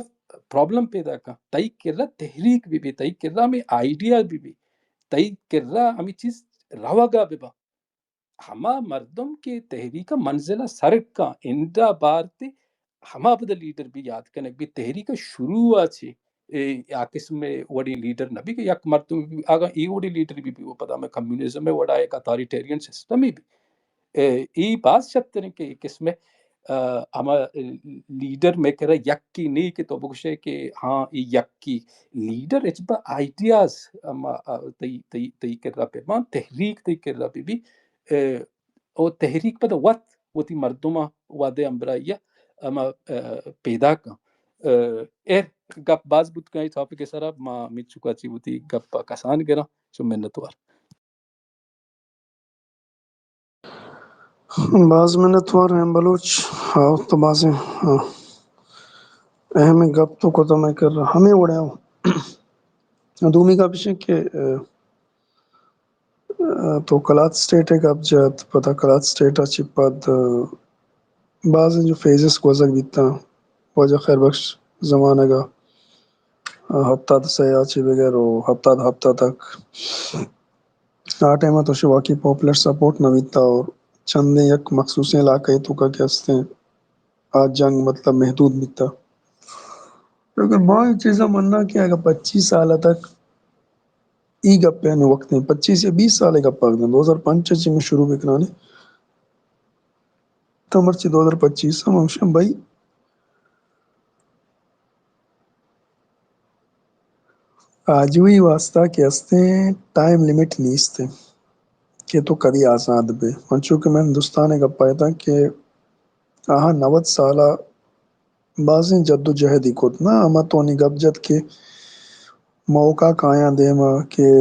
پرابلم پیدا کا تائی کر رہا تحریک بھی تائی کر رہا ہمیں آئیڈیا بھی تائی کر رہا ہمیں چیز رواگا بھی ہما مردم کے تحریک منزلہ سرک کا انڈا بارتے ہما بدہ لیڈر بھی یاد کرنے بھی تحریک شروع آچے یا قسم میں وڑی لیڈر نہ بھی کہ یک مردم بھی آگا ای وڑی لیڈر بھی وہ پتا میں کمیونزم میں وڑا ایک اتھارٹیرین سسٹم ہی بھی ای بات شب طرح کہ قسم میں ہما لیڈر میں کہہ رہا یک کی نہیں کہ تو بکشے کہ ہاں یک کی لیڈر اچبا آئیڈیاز تی کر رہا پہ مان تحریک تی کر رہا بھی او تحریک پہ وقت وہ تی مردمہ وعدے امبرائیہ اما پیدا کا گپ باز بود کا ٹاپک سرا ما میت چکا چی بوتی گپ کسان گرا چو منتوار بعض منتوار ہیں بلوچ ہاں تو بعض ہاں اہم گپ تو میں کر رہا ہمیں اڑے ہوں دومی کا پیچھے کہ تو کلات سٹیٹ ہے گپ جات پتہ کلات سٹیٹ اچھی پد بعض جو فیزز گوزک بیتا وجہ خیر بخش زمانہ کا ہفتہ سے آچی بغیر و ہفتہ تک ٹائمہ تو شواکی پاپولر سپورٹ نہ بیتا اور چند یک مخصوص علاقے تو کا کہستے ہیں آج جنگ مطلب محدود بیتا لیکن ماں یہ چیزیں مننا کہ اگر 25 سالہ تک ای گپے نے وقت ہیں 25 یا 20 سالے گپا گئے 2005 میں شروع بکرانے تمرچی 2025 ہم ہمشہ بھائی آجوی واسطہ کے ہستے ٹائم لیمٹ نہیں استے کہ تو کدی آزاد بے چونکہ میں ہندوستان کا پایا تھا کہ 90 سالہ بعضیں جد و جہد ہی کت نا اما تو نہیں گپ جد کے موقع کایاں دے ماں کہ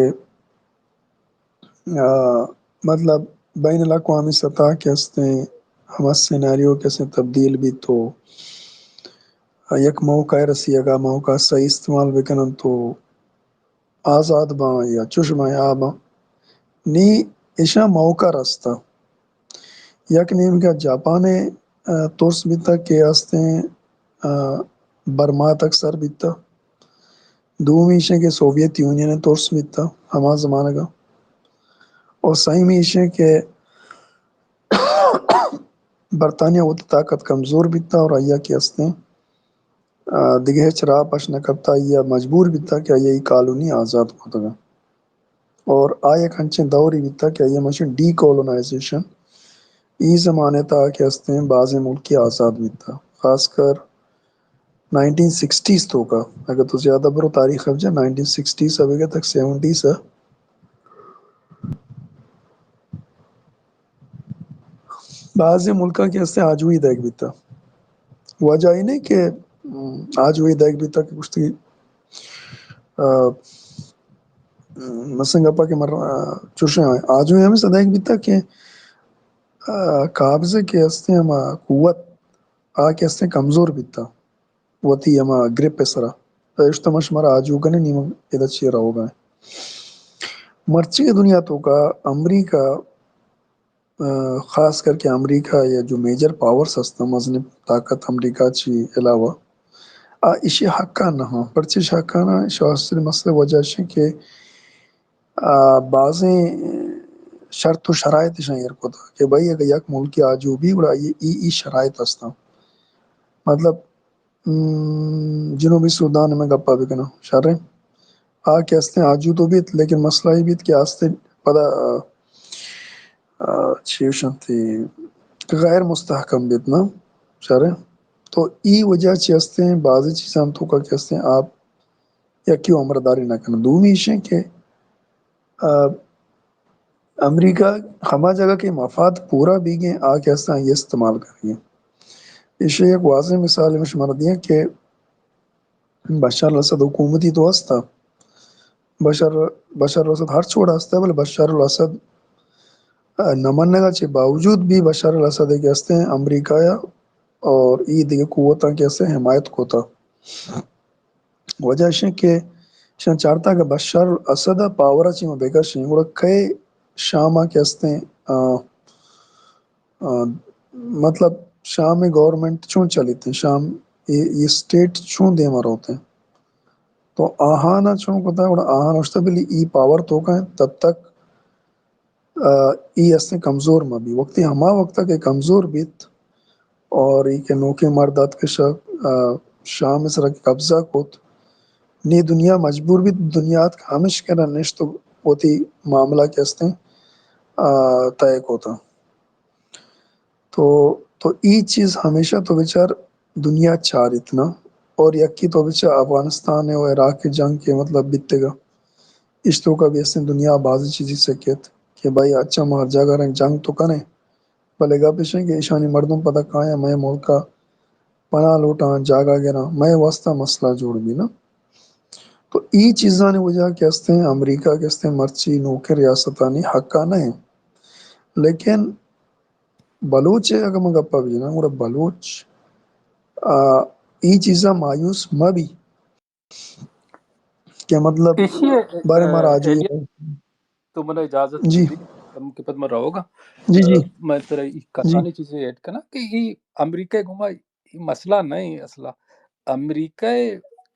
مطلب بین الاقوامی سطح کے ہستے ہم سیناریو کیسے تبدیل بھی تو یک موقع رسی اگا موقع صحیح استعمال بکنن تو آزاد باں یا چشمہ آباں نی ایشا موقع رستا یک نیم کا جاپانے ترس بیتا کے ہستے برما تک سر بیتا دوم ایشے کے سوویت یونین ترس بیتا ہما زمانہ کا اور صحیح میں ایشے کے برطانیہ وہ طاقت کمزور بھی تھا اور آیا کہ ہستے دیگه چرا پش نکبتا یا مجبور بھی تھا کہ آیا کالونی آزاد کو تھا اور آیا کنچن دوری بھی تھا کہ آیا مشن ڈی کولونائزیشن ای زمانے تھا کہ ہستے بعض ملک کی آزاد بھی تھا خاص کر 1960s تو کا اگر تو زیادہ برو تاریخ اب جا 1960s ابھی گا تک 70s ہے بعض ملکہ کے ہستے آج ہوئی دیکھ بھی تھا وجہ ہی نہیں کہ آج ہوئی دیکھ بھی تھا کہ کچھ تھی مسنگپا کے مر چوشے آئے آج ہوئی ہمیں صدیق بھی تھا کہ قابضے کے ہستے ہم قوت آ کے ہستے کمزور بھی تھا وہ تھی ہم گرپ سرا اشتمش مرا آج ہوگا نہیں نیمہ ادھر چیرہ ہوگا مرچی کی دنیا تو کا امریکہ خاص کر کے امریکہ یا جو میجر پاورز ہستا مزنب طاقت امریکہ چی علاوہ اشی حقا نہ ہاں پرچش حقا نہ شاستری مسئلہ وجہ سے کہ بعضیں شرط و شرائط شایر کو تھا کہ بھائی اگر یک ملکی آجو بھی بڑا ای شرائط ہستا مطلب جنوبی سودان میں گپا بھی کنا شرح کے ہستے آجو تو بیت لیکن مسئلہ ہی بیت کہ آستے پدا چیوشن تھی غیر مستحکم بیت نا شرح تو ای وجہ چیستے ہیں بعضی چیزیں ہم تو کا کہتے ہیں آپ یا کیوں عمرداری نہ کرنا دومی اشیں کہ امریکہ ہما جگہ کے مفاد پورا بھی گئے آ کہتے ہیں یہ استعمال کریے اسے ایک واضح مثال میں شمار دیا کہ بشار الاسد حکومتی تو ہستا بشار الاسد ہر چھوڑا ہستا ہے بلے بشار الاسد نماننے کا چھے باوجود بھی بشار الاسد ایک ہستے ہیں امریکہ یا اور ای دیگه قوتاں کیسے حمایت کو تھا وجہ شن کہ شان چارتا کہ بشار الاسد پاورا چی میں بیکر شن گوڑا کئے شامہ کیستے ہیں مطلب شام میں گورنمنٹ چون چلی تھے شام یہ سٹیٹ چون دے مر ہوتے ہیں تو آہانا چون پتا ہے آہانا اشتا بلی ای پاور تو کہیں تب تک ای اسنے کمزور ما بھی وقتی ہما وقتا کہ کمزور بیت اور ای کے نوکے مردات کے شام اس طرح قبضہ کوت نی دنیا مجبور بھی دنیات خامش کرنا نشتو ہوتی معاملہ کیستے ہیں طے ہوتا تو ای چیز ہمیشہ تو بچار دنیا چار اتنا اور یکی تو بچار افغانستان ہے اور عراق کی جنگ کے مطلب بیتے گا اشتوں کا بھی اس نے دنیا بازی چیزی سے کہت کہ بھائی اچھا مہر جاگا رنگ جنگ تو کریں بلے گا پیشیں کہ ایشانی مردم پتہ کہاں ہے میں ملکہ پناہ لوٹاں جاگا گرا میں واسطہ مسئلہ جوڑ بھی نا تو ای چیزاں نے وجہ کہتے ہیں امریکہ کہتے ہیں مرچی نوکے ریاستانی حقا نہیں لیکن بلوچ ہے اگر میں گپا بھی نا اور بلوچ ای چیزاں مایوس میں بھی کہ مطلب بارے مارا آج ہوئی ایلیا تو مجھے اجازت جی دی تم کے پد میں رہو گا جی جی میں تیرا جی کسانی چیزیں ایڈ کرنا کہ یہ امریکہ گھما یہ مسئلہ نہیں اصلا امریکہ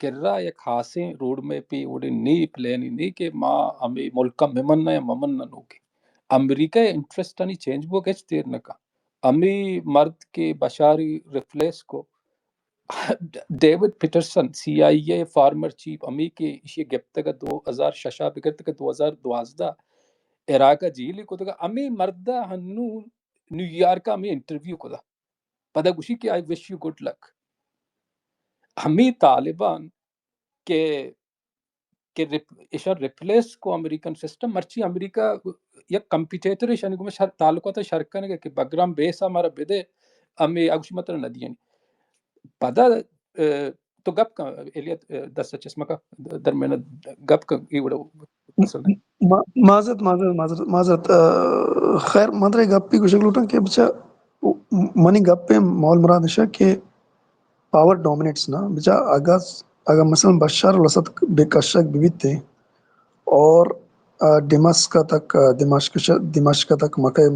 کرا ایک خاصے روڈ میں پی اڑی نی پلان نہیں کہ ماں ہمیں ملکہ ممن نہ ممن نہ نو کے امریکہ انٹرسٹ نہیں چینج وہ گچ دیر نہ کا امی مرد کے بشاری ریفلیس کو ڈیوڈ پیٹرسن سی آئی اے فارمر چیف امی کے یہ گپتہ کا 2006 بگت کا 2012 عراق جیلی کو تھا امی مردہ ہنو نیو یارک میں انٹرویو کو دا پتہ گوشی کہ آئی وش یو گڈ لک ہمیں طالبان کے اشار ریپلیس کو امریکن سسٹم مرچی امریکہ یک کمپیٹیٹر اشانی کو میں تعلقات شرکن کے کہ بگرام بیس ہمارا بدے امی اگوشی مطلب ندیانی پدا تو گپ کا ایلیت 10 چشمہ کا درمیان گپ کا یہ بڑا پسند ہے معذرت خیر مدر گپی کو شکل اٹھا کہ بچا منی گپ پہ مول مراد شا کہ پاور ڈومینیٹس نا بچا اگر مثلا بشار الاسد بے کشک بھی تھے اور دمشق تک مکہ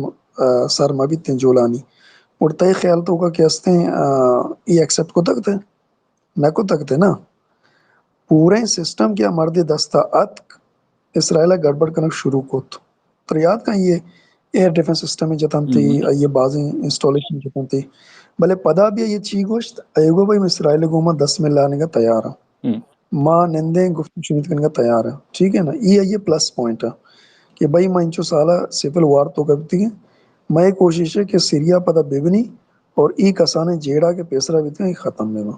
سر مبی تھے جولانی اور طے خیال تو ہوگا کہ ہستے ہیں یہ ایکسیپٹ کو تک تھے نہ کو تک تھے نا پورے سسٹم کیا مرد دستہ اتک اسرائیل گڑبڑ کرنا شروع کو تو یاد کہیں ایئر ڈیفنس سسٹم جتن تھی یہ بعض انسٹالیشن جتن تھی بھلے پدا بھی یہ چی گوشت ایگو بھائی اسرائیل کو 10 میں لانے کا تیار ہے ماں نندے گفتگو شروع کرنے کا تیار ہے ٹھیک ہے نا یہ پلس پوائنٹ ہے کہ بھائی میں انچو سالہ سیول وار تو کرتی ہے میں کوشش ہے کہ سیریا پدا بیبنی اور ای کسانے جیڑا کے پیسرا بیتے ہیں ختم میں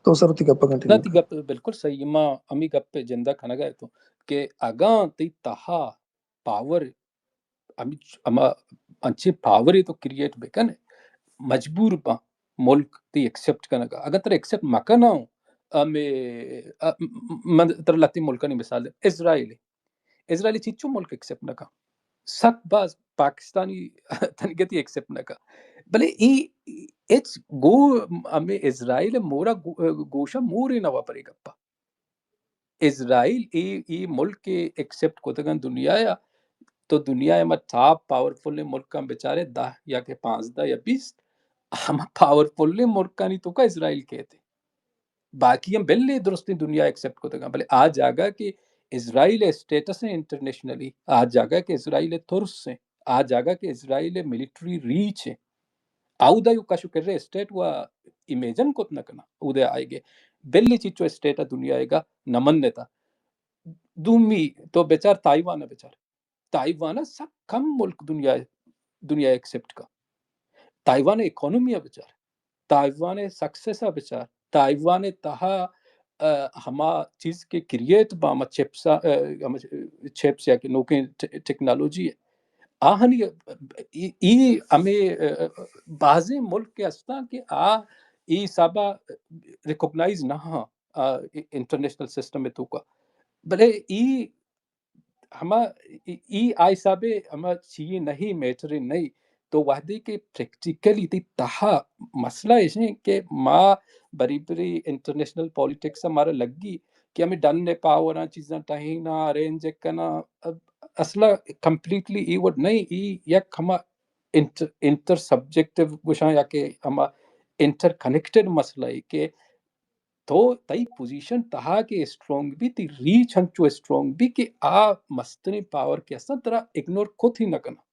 تو سر تی گپ کنٹینیو تی گپ بالکل صحیح ما امی گپ پہ جندہ کھنا گئے تو کہ اگاں تی تہا پاور امی اما انچے پاور تو کریٹ بکن مجبور با ملک تی ایکسپٹ کرنا گا اگر تر ایکسپٹ مکا نہ ہو من تر لتی ملکانی مثال ہے اسرائیلی چیچو ملک ایکسپٹ نہ کا سک باز پاکستانی تنگتی ایکسپٹ نہ کا بلے ایچ گو ہمیں اسرائیل مورا گوشا موری نوا پری گپا اسرائیل ای ملک کے ایکسپٹ کو تگن دنیا یا تو دنیا میں ٹاپ پاورفل ملک کا بیچارے 10 یا کہ 15 یا 20 ہم پاورفل ملک کا نہیں تو کا اسرائیل کہتے باقی ہم بلے درستی دنیا ایکسپٹ کو تگن بلے آج آگا کہ اسرائیل اسٹیٹس ہے انٹرنیشنلی آج آگا کہ اسرائیل ترس ہے آج آگا کہ اسرائیل ملٹری ریچ ہے آؤدا یو کشو کر رہے اسٹیٹ و امیجن کو اتنا کرنا اودے آئے گے بلی چیچو اسٹیٹ دنیا آئے گا نمن نیتا دومی تو بیچار تائیوان ہے بیچار تائیوان سب کم ملک دنیا ایکسپٹ کا تائیوان اکانومی ہے بیچار تائیوان سکسیس ہے بیچار تائیوان تہا ہما چیز کے کریٹ باما چپس یا کہ نوکیں ٹیکنالوجی ہے آہنی ای ہمیں بعضی ملک کے استا کہ ای سابا ریکوگنائز نہ ہاں انٹرنیشنل سسٹم میں تو کا بلے ای ہما ای آئی سابے ہما چیئے نہیں میٹر نہیں تو وحدی کے پریکٹیکلی تی تہا مسئلہ ہے کہ ماں بری بری انٹرنیشنل پولیٹکس ہمارا لگی کہ ہمیں ڈن نے پاورا چیزاں ٹہینا ارینج کرنا اصلا کمپلیٹلی ای وڈ نہیں ای یک ہما انٹر سبجیکٹیو گوشاں یا کہ ہما انٹر کنیکٹڈ مسئلہ ہے کہ تو تئی پوزیشن تہا کے اسٹرونگ بھی تی ریچ ہنچو اسٹرونگ بھی کہ مستنی پاور کے اصلا ترا اگنور خود ہی نہ کرنا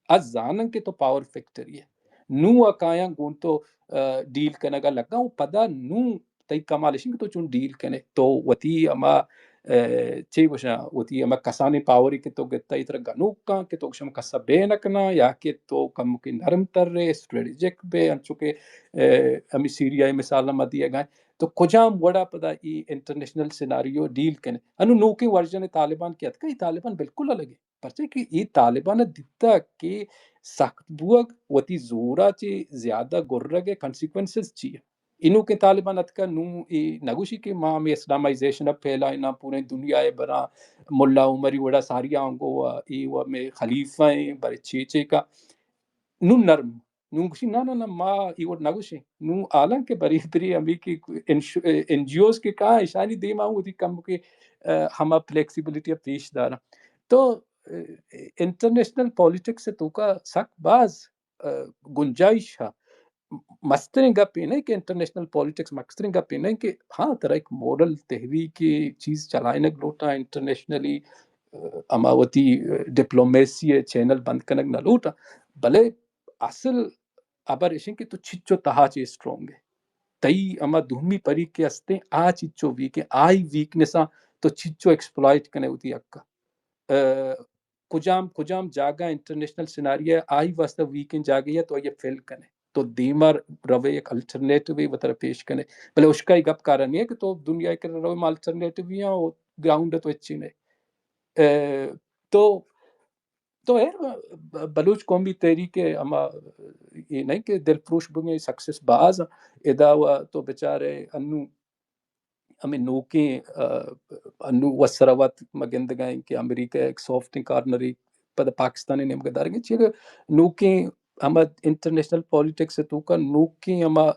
از زانن کے تو پاور فیکٹری ہے نو اکایاں گون تو ڈیل کرنے کا لگا وہ پدا نو تئی کمالشن کے تو چون ڈیل کرنے تو وتی اما چی بشا وتی اما کسانی پاوری کے تو گتا اترا گنو کا کہ تو شم کسا بے نکنا یا کہ تو کم کی نرم تر رہے اسٹریٹجک بے انچو کہ امی سیریائی مثال نہ دیا گئے تو کجام وڑا پدا ای انٹرنیشنل سیناریو ڈیل کنے انو نوکی ورژن طالبان کیت کہ ای طالبان بالکل الگ ہے پرچہ کہ ای طالبان دیتا کہ سخت بوگ وتی زورا چی زیادہ گرگے کنسیکوینسز چیئے انو کے طالبان اتکا نو ای نگوشی کہ ماں میں اسلامائزیشن اب پھیلائنا پورے دنیا برا ملا عمری وڑا ساری آنگو ای و میں خلیفہ ہیں بڑے چیچے کا نو نرم نو گوشی نا ما ای وڑ نگوشی نو آلن کے بری بری امی کی این جی اوز کے کہاں اشانی دے ماں ہوتی کم کے ہما فلیکسیبلیٹی پیش دارا تو انٹرنیشنل پولیٹکس سے تو کا سک باز گنجائش ہے مسترین گا پہ نہیں کہ انٹرنیشنل پولیٹکس مسترین گا پہ نہیں کہ ہاں طرح ایک مورل تحریک کی چیز چلائنے لوٹا انٹرنیشنلی اماوتی ڈپلومیسی چینل بند کرنے نہ لوٹا بلے اصل ابر اشن کہ تو چھچو تہا چی اسٹرونگ ہے تئی اما دومی پری کے استے چھچو ویک ہے آئی ویکنساں تو چھچو ایکسپلائٹ کنے ہوتی اکا کجام جاگا انٹرنیشنل سیناریہ آئی واسطہ ویکن جاگیا تو یہ فیل کنے تو دیمار روے ایک الٹرنیٹو بھی وطر پیش کنے بلے اس کا ہی گپ کارا نہیں ہے کہ تو دنیا کے روے میں الٹرنیٹو بھی ہیں اور گراؤنڈ تو اچھی نہیں تو ہے بلوچ قومی تحریک اما یہ نہیں کہ دل فروش بنگے سکسس باز ادا ہوا تو بیچارے انو ہمیں نوکیں انو وسروت مگند گئیں کہ امریکہ ایک سافٹ کارنری پدا پاکستانی نیم کے دار گئیں چیئے نوکیں ہما انٹرنیشنل پولیٹکس سے تو کا نوکیں ہما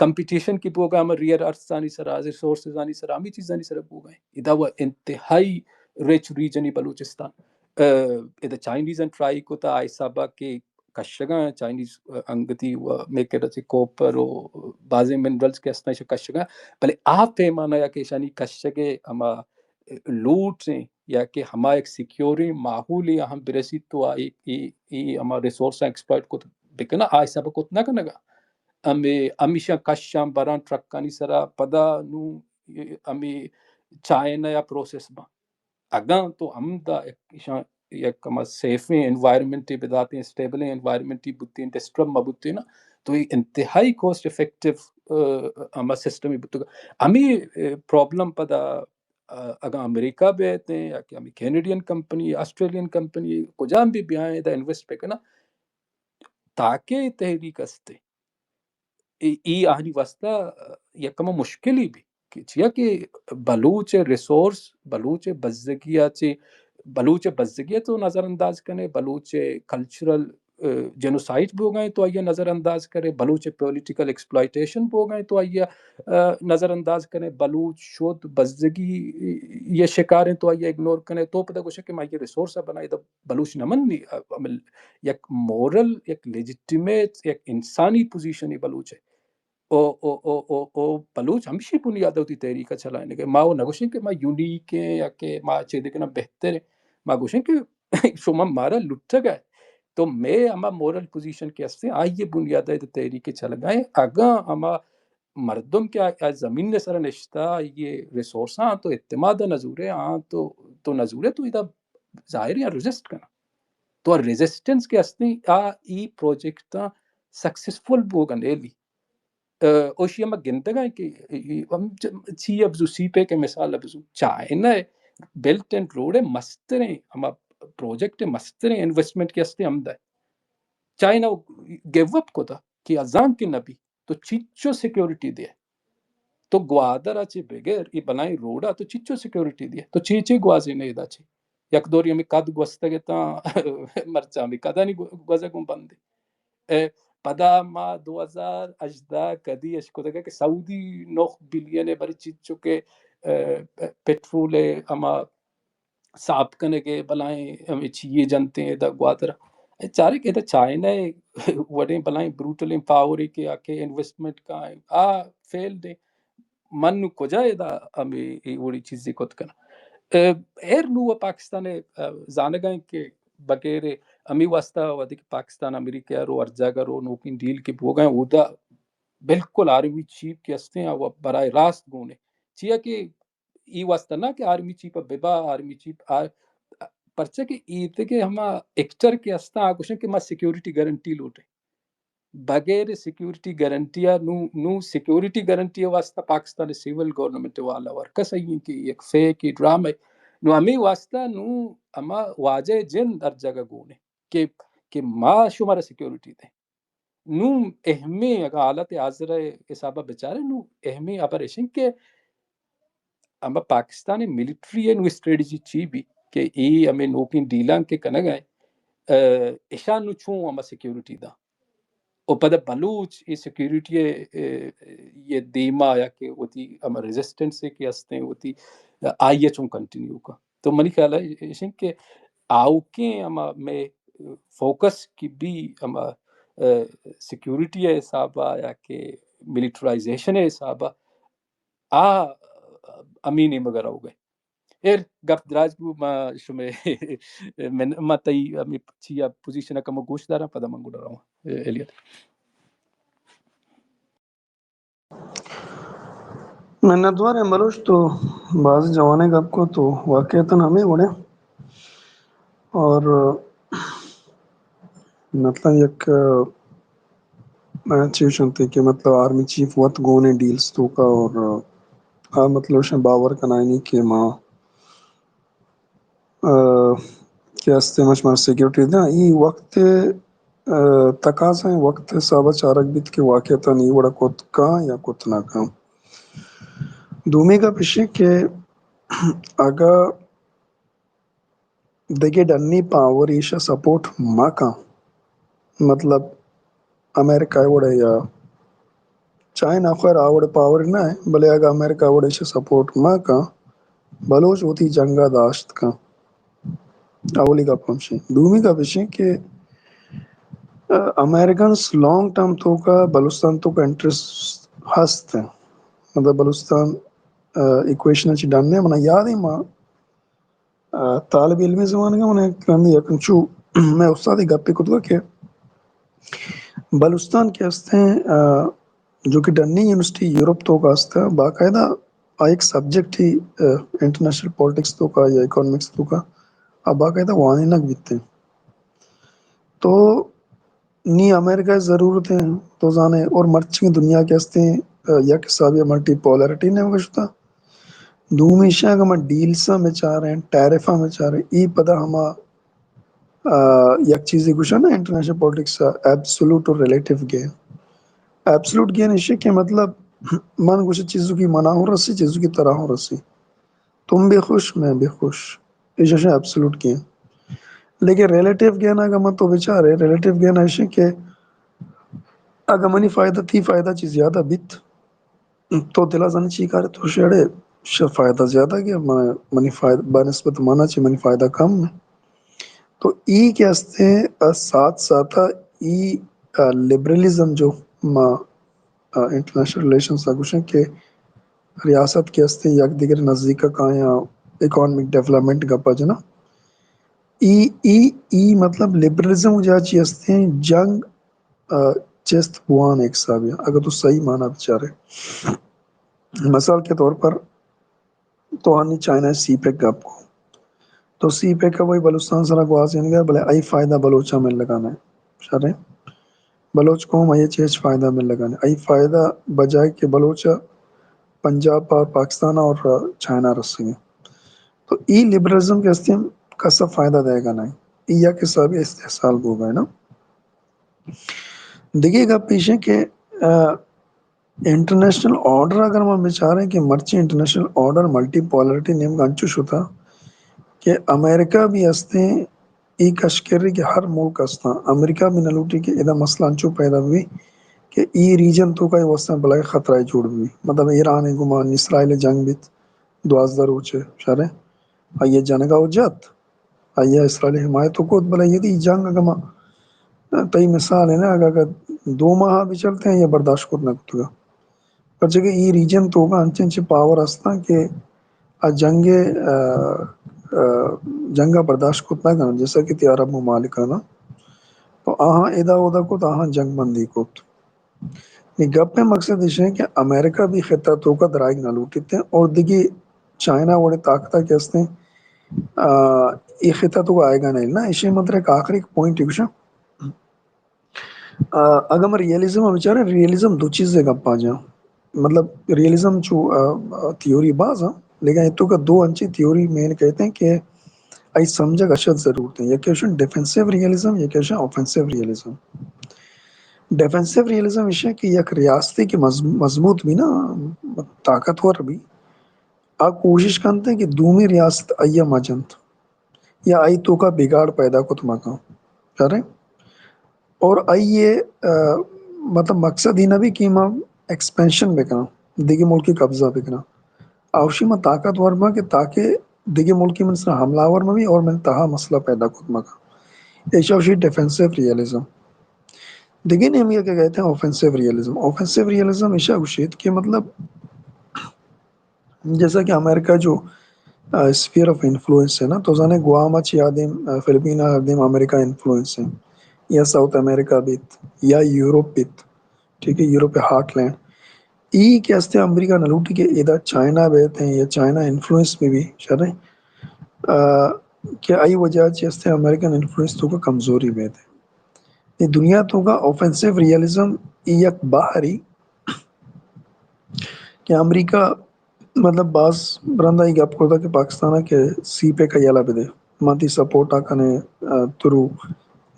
کمپیٹیشن کی پوگا ہما ریئر ارتھ آنی سر ریسورسز آنی سر ہمی چیز آنی سر پوگا ہیں ادا ہوا انتہائی ریچ ریجنی بلوچستان ادا چائنیز اینڈ ٹرائی کو تا آئی سابا کے کشگاں چائنیز انگتی و میکر سے کوپر و بازی منرلز کے اسنا کشگاں بلے آپ پیمانا یا کہ شانی کشگے اما لوٹ سے یا کہ ہما ایک سیکیوری ماحولی ہم برسی تو ہما ریسورس ایکسپلائٹ کو بکنا آئی سب کو نہ کنگا امیشا کشام بران ٹرکانی سرا پدا نو امی چائنا یا پروسیس با اگاں تو ہم دا یک کما سیف انوائرمنٹ بداتے ہیں اسٹیبل انوائرمنٹ بوتی انڈسٹرم مبوتی نا تو یہ انتہائی کوسٹ افیکٹو ہما سسٹم بوتو ہمیں پرابلم پدا اگاں امریکہ بھی آتے ہیں یا کہ ہمیں کینیڈین کمپنی آسٹریلین کمپنی کجا بھی بیائیں دا انویسٹ پہ کنا تاکہ تحریک استے ای آہنی واسطہ یکما مشکلی بھی چیا کہ بلوچ ریسورس بلوچ بزگیہ تو نظر انداز کرے بلوچ کلچرل جینوسائٹ بھی ہو گئے تو آئیے نظر انداز کرے بلوچ پولیٹیکل ایکسپلائٹیشن بھی ہو گئے تو آئیے نظر انداز کرے بلوچ شود بزدگی یہ شکاریں تو آئیے اگنور کرے تو پتہ کچھ ہے کہ آئیے ریسورس بنائی دا بلوچ نمن نہیں یک مورل یک لیجیٹیمیٹ یک انسانی پوزیشن ہی بلوچ ہے او بلوچ ہمیشہ بنیاد ہوتی تحریک چلانے کے ماں وہ نگوشیں کہ ماں یونیک ہیں یا کہ ماں چیز دیکھنا بہتر ہے ماں گوشیں کہ شما مارا لٹھا گئے تو میں ہما مورل پوزیشن کے ہستے آئیے بنیاد ہے تحریک چلا گئے اگاں ہما مردم کیا زمین نے سر نشتہ یہ ریسورس ہاں تو اعتماد نظور ہے ہاں تو نظور ہے تو ادھا ظاہر ہے ریزسٹ کرنا تو ریزسٹنس کے ہستے ای پروجیکٹ سکسسفل بوگن ایلی اوشی ہم گنتگا ہے کہ ہم چی ابزو سی پہ کے مثال ابزو چائنا ہے بیلٹ اینڈ روڈ ہے مستریں ہم پروجیکٹ مستریں انویسٹمنٹ کے ہستے ہم دا ہے چائنا گیو اپ کو تھا کہ ازان کی نبی تو چیچو سیکیورٹی دیا تو گوادر چی بغیر یہ بنائی روڈا تو چیچو سیکیورٹی دیا تو چیچے گوازی نہیں دا چی یک دوری ہمیں قد گوستگے تا مرچا ہمیں قدہ نہیں گوزے گم بندے پدا ما 2018 کدی اشکو دگا کہ سعودی 9 بلین بری چیز چکے پیٹرول اما صاحب کنے کے بلائیں ہمیں چیئے جنتے ہیں دا گوادر چارے کہ دا چائنا وڑیں بلائیں بروٹل امپاوری کے آکے انویسٹمنٹ کا فیل دے من کجا ہے دا ہمیں وڑی چیزی کت کنا ایر نو پاکستان زانگائیں کہ بغیر امی واسطہ ودی کہ پاکستان امریکہ رو ارجاگا رو نوکین ڈیل کے بوگئیں اودا بالکل آرمی چیف کے ہستے ہیں وہ برائے راست گونے چیا کہ ای واسطہ نہ کہ آرمی چیف ببا آرمی چیف پرچہ کہ ایتے کہ ہما ایکٹر کے ہستا آگوشن کہ ما سیکیورٹی گارنٹی لوٹے بغیر سیکیورٹی گارنٹیا نو سیکیورٹی گارنٹی واسطہ پاکستان سیول گورنمنٹ والا ورکا صحیح کہ ایک فیک ڈرامہ نو ہمیں واسطہ نو اما واجہ جن در جگہ گونے کہ ما شمارا سیکیورٹی دے نو اہمی اگر حالت حاضر حسابہ بچارے نو اہمی اپریشن کہ اما پاکستان ملٹری ہے نو اسٹریٹجی چی بھی کہ ای ہمیں نوکین ڈیلان کے کنگ ہے اشان نو چون اما سیکیورٹی دا او پدا بلوچ یہ سیکیورٹی یہ دیما یا کہ وہ تھی اما ریزسٹنس سے کہ ہستے ہیں وہ تھی آئیے چون کنٹینیو کا تو منی خیال ہے اشن کہ آوکیں اما میں فوکس کی بھی اما سیکیورٹی ہے حسابہ یا کہ ملیٹرائزیشن ہے حسابہ امینی مگر ہو گئے ایر گپ دراج کو ما شمیں ما تئی امی چیا پوزیشن کا گوش دارا پدا منگو ڈرا ہوں ایلیٹ منتوار ہے بلوچ تو بعض جوانے گپ کو تو واقعتاً ہمیں اڑے اور مطلب یک چیز سنتے کہ مطلب آرمی چیف وقت گونے ڈیلز تو کا اور مطلب شن باور کنائنی کہ ماں کہ ہستے مشمار سیکیورٹی دا ای وقت تقاضا ہے وقت صحابہ چارک بیت کے واقعتا نہیں وڑا کت کا یا کت نہ کا دومی کا پیشے کہ اگا دیکھے ڈنی پاور ایشا سپورٹ ماں کا مطلب امریکہ وڑے یا چائنا خیر آوڑ پاور نہ ہے بلے اگا امریکہ وڑے ایشا سپورٹ ماں کا بلوچ ہوتی جنگا داشت کا اولی کا پہنچے دومی کا پیشے کہ امریکنس لانگ ٹرم تو کا بلوچستان تو کا انٹرسٹ ہست ہے مطلب بلوچستان ایکویشن چی ڈننے منا یاد ہی ماں طالب علمی زمان کا انہیں کرندی یکنچو میں استادی گپی کتگا کہ بلوچستان کے ہستے ہیں جو کہ ڈنی یونیورسٹی یورپ تو کا ہستا باقاعدہ ایک سبجیکٹ ہی انٹرنیشنل پالیٹکس تو کا یا اکانومکس تو کا اب باقاعدہ وہاں نک بیتے ہیں تو نی امریکہ ضرورت ہیں تو زانے اور مرچی دنیا کے ہستے ہیں یک حساب یا ملٹی پولرٹی نے وگشتا دومیشا کا ڈیلسا میں چاہ رہے ہیں ٹیرفا میں چاہ رہے ہیں ای پدا ہما یک چیزی کچھ ہے نا انٹرنیشنل پالیٹکس ایبسولوٹ اور ریلیٹیو گین ایبسولوٹ گین اشے کہ مطلب من کچھ چیزوں کی منع ہو رسی چیزوں کی طرح ہو رسی تم بھی خوش میں بھی خوش اشے ایبسولوٹ گین لیکن ریلیٹیو گین اگر من تو بچارے ریلیٹیو گین اشے کہ اگر منی فائدہ تھی فائدہ چیز زیادہ بیت تو دلا زنی چی کارے تو شیڑے فائدہ زیادہ گیا منی فائدہ بنسبت مانا چی منی فائدہ کم ہے تو ای کے ہستے ساتھ ساتھ ای لبرلزم جو ما انٹرنیشنل ریلیشنز کچھ ہیں کہ ریاست کے ہستے یک دیگر نزدیک کا یا اکانومک ڈیولپمنٹ کا پجنا ای مطلب لبرلزم جا چی ہستے ہیں جنگ چست بوان ایک سابیہ اگر تو صحیح مانا بچارے مثال کے طور پر تو ہنی چائنا سی پیک گپ کو تو سی پیک کا وہی بلوچستان سرا کو آسین گیا بلے ای فائدہ بلوچا میں لگانا ہے شرے بلوچ قوم یہ چیز فائدہ میں لگانا ہے ای فائدہ بجائے کہ بلوچا پنجاب اور پاکستان اور چائنا رسیں تو ای لبرلزم کے ہستے کا سب فائدہ دے گا نہیں ای یا کے سب استحصال ہو گئے نا دیکھیے گا پیچھے کہ انٹرنیشنل آرڈر اگر ہم بچا رہے ہیں کہ مرچی انٹرنیشنل آرڈر ملٹی پولرٹی نیم کا انچوش ہوتا کہ امریکہ بھی ہستے ای کشکری کہ ہر ملک ہستا امریکہ بھی نلوٹی کہ ادھا مسئلہ انچو پیدا ہوئی کہ ای ریجن تو کا واسطہ بلائے خطرہ جوڑ بھی مطلب ایران گمان اسرائیل جنگ بیت 2000 روچے شرے آئیے جنگا ہو جات آئیے اسرائیل حمایت کو بلا یہ دی جنگ اگما تئی مثال ہے نا اگر 2 ماہ بھی چلتے ہیں یہ برداشت کرنا کتگا پر جگہ ای ریجن تو ہوگا انچے پاور ہستا کہ جنگا برداشت کرنا گا جیسا کہ تی عرب ممالکانا تو آہاں ادا ادا کو تو آہاں جنگ بندی کو گپ میں مقصد اس ہے کہ امریکہ بھی خطہ تو کا درائگ نہ لوٹتے ہیں اور دیگی چائنا وڑے طاقتہ کے ہستے ہیں یہ خطہ تو آئے گا نہیں نا اسے مطلب ایک آخری پوائنٹ ہے اگر میں ریئلزم بچارے ریئلزم دو چیزیں گپ پا جاؤں مطلب ریئلزم جو تھیوری باز ہیں لیکن اتو کا 2 انچی تھیوری مین کہتے ہیں کہ ای سمجھا اشد ضرورت ہے یا کیشن ڈیفنسیو ریئلزم یا کیشن اوفنسیو ریئلزم ڈیفنسیو ریئلزم اشیاء کہ یک ریاستی کی مضبوط بھی نا طاقتور بھی آپ کوشش کرتے ہیں کہ دومی ریاست آئیہ مجنت یا آئی تو کا بگاڑ پیدا کو تمہاں کریں اور آئیے مطلب مقصد ہی نہ بھی کہ ماں ایکسپینشن بکنا دیگی ملکی قبضہ بکنا آوشی میں طاقتور میں کہ تاکہ دیگی ملکی من سے حملہ ور میں بھی اور من تہا مسئلہ پیدا کتما کا ایشاوشی ڈیفنسیو ریئلزم دیگی نے ہم یہ کہ کہتے ہیں اوفنسیو ریئلزم اوفنسیو ریئلزم ایشاوشیت کہ مطلب جیسا کہ امریکہ جو اسفیئر آف انفلوئنس ہے نا تو زانے گواما چی آدم فلپینہ آدم امریکہ انفلوئنس ہیں یا ساؤتھ امریکہ بیت یا یوروپ بیت ٹھیک ہے یوروپ ہارٹ لینڈ ای کے ہستے امریکہ نلوٹی کے ادھر چائنا بیت ہیں یا چائنا انفلوئنس میں بھی شرح کہ آئی وجہ ہستے امریکن انفلوئنس تو کا کمزوری بیت ہے یہ دنیا تو کا اوفنسیو ریئلزم یک باہری کہ امریکہ مطلب بعض برندہ ہی گپ کرتا کہ پاکستانہ کے سی پے کا یلا بدے مانتی سپورٹا کنے ترو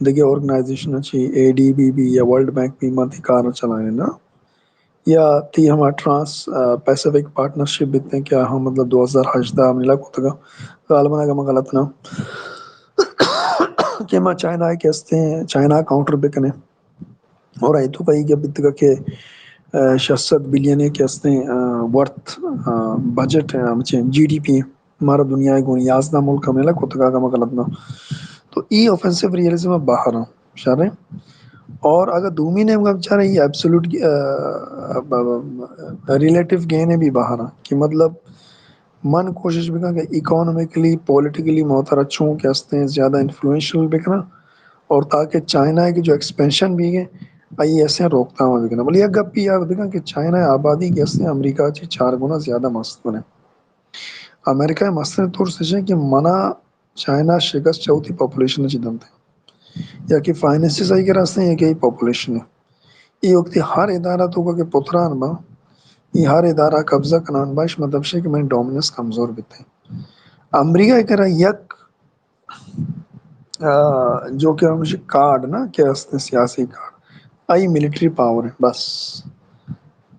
دیگے آرگنائزیشن اچھی اے ڈی بی بھی یا ورلڈ بینک بھی مانتی کار چلائیں نا یا تی ہما ٹرانس پیسیفک پارٹنرشپ بیتے ہیں کیا ہم مطلب 2018 ملا کو تگا غالباً اگر میں غلط نہ کہ ماں چائنا کے ہستے ہیں چائنا کاؤنٹر پہ کنے اور آئی تو کئی گیا بیت کہ 600 بلین کے ہستے ہیں ورتھ بجٹ ہے جی ڈی پی ہمارا دنیا کو 11 ملک میں لگ کتگا کا غلط نہ تو ای اوفنسیو ریئلزم باہر ہوں شارے اور اگر دومی نے چاہ رہے یہ ایبسولوٹ ریلیٹیو گین ہے بھی باہر کہ مطلب من کوشش بکا کہ اکانومکلی پولیٹیکلی محترم چوں کہ ہستے ہیں زیادہ انفلوئنشل بکنا اور تاکہ چائنا کی جو ایکسپینشن بھی ہے آئی ایسے روکتا ہوں بکنا بلی گپ بھی یاد بکا کہ چائنا آبادی کے ہستے امریکہ چی 4 گنا زیادہ مست بنے امریکہ مستن طور سے کہ منا چائنا شکست چوتھی پاپولیشن چی دمتے یا کہ فائنینسز آئی کے راستے ہیں یا کہ پاپولیشن ہے یہ وقت ہر ادارہ تو کہ پتران با یہ ہر ادارہ قبضہ کنان باش مطلب ہے کہ میں ڈومیننس کمزور بیتے ہیں امریکہ کرا یک جو کہ ہم کارڈ نا کیا اس نے سیاسی کارڈ آئی ملٹری پاور ہے بس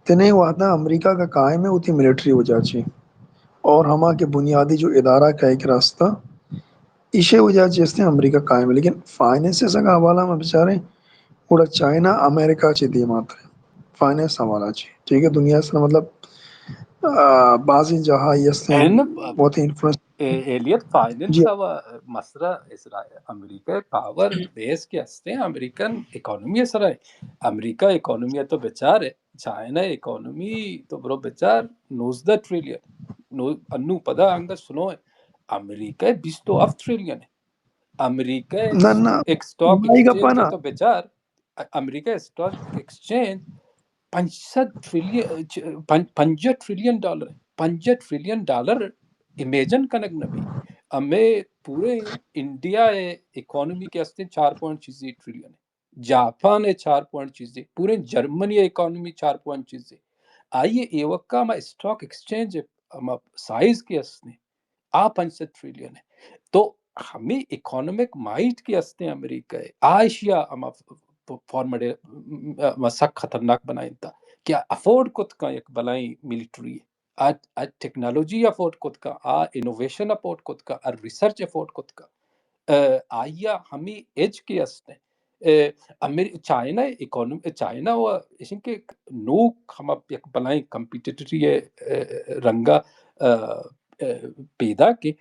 تنہیں وعدہ امریکہ کا قائم ہے اتی ملٹری وجہ چی اور ہما کے بنیادی جو ادارہ کا ایک راستہ اسے وجہ چیزتے ہیں امریکہ قائم ہے لیکن فائنینس کا حوالہ میں بچارے پورا چائنا امریکہ چی دی ماتر فائنینس حوالہ چی ٹھیک ہے دنیا سے مطلب بعضی جہاں یہ این بہت انفلوئنس ایلیت فائنانس جی و مسئلہ اسرائیل امریکا پاور بیس کے ہستے ہیں امریکن اکانومی سر ہے امریکہ اکانومی تو بیچار ہے چائنا اکانومی تو برو بیچار 19 ٹریلین انو پدا انگا سنو ہے امریکہ 20 ٹریلین ہے امریکہ نہ نہ ایک سٹاک نہیں گپا ایکسچینج کے نا تو بیچار امریکہ سٹاک ایکسچینج 5 ٹریلین ڈالر ہے 5 ٹریلین ڈالر امیجن کنگ نبی ہمیں پورے انڈیا اکانومی کے ہستے 4.6 ٹریلین ہے جاپان ہے 4.6 پورے جرمنی اکانومی 4.6 آئیے ایوکا ہما اسٹاک ایکسچینج ہما سائز کے ہستے آ 5 ٹریلین ہے تو ہمیں اکانومک مائٹ کے ہستے امریکہ ہے آئیشیا ہما فارمڈ سخت خطرناک بنائیں تھا کیا افورڈ کت کا ایک بلائیں ملٹری ہے آج ٹیکنالوجی افورڈ کت کا انوویشن افورڈ کت کا ریسرچ افورڈ کت کا آئیا ہمیں ایج کے ہستے چائنا اکانومی چائنا و اس کے نوک ہم ایک بلائیں کمپیٹیٹری رنگا پیدا کے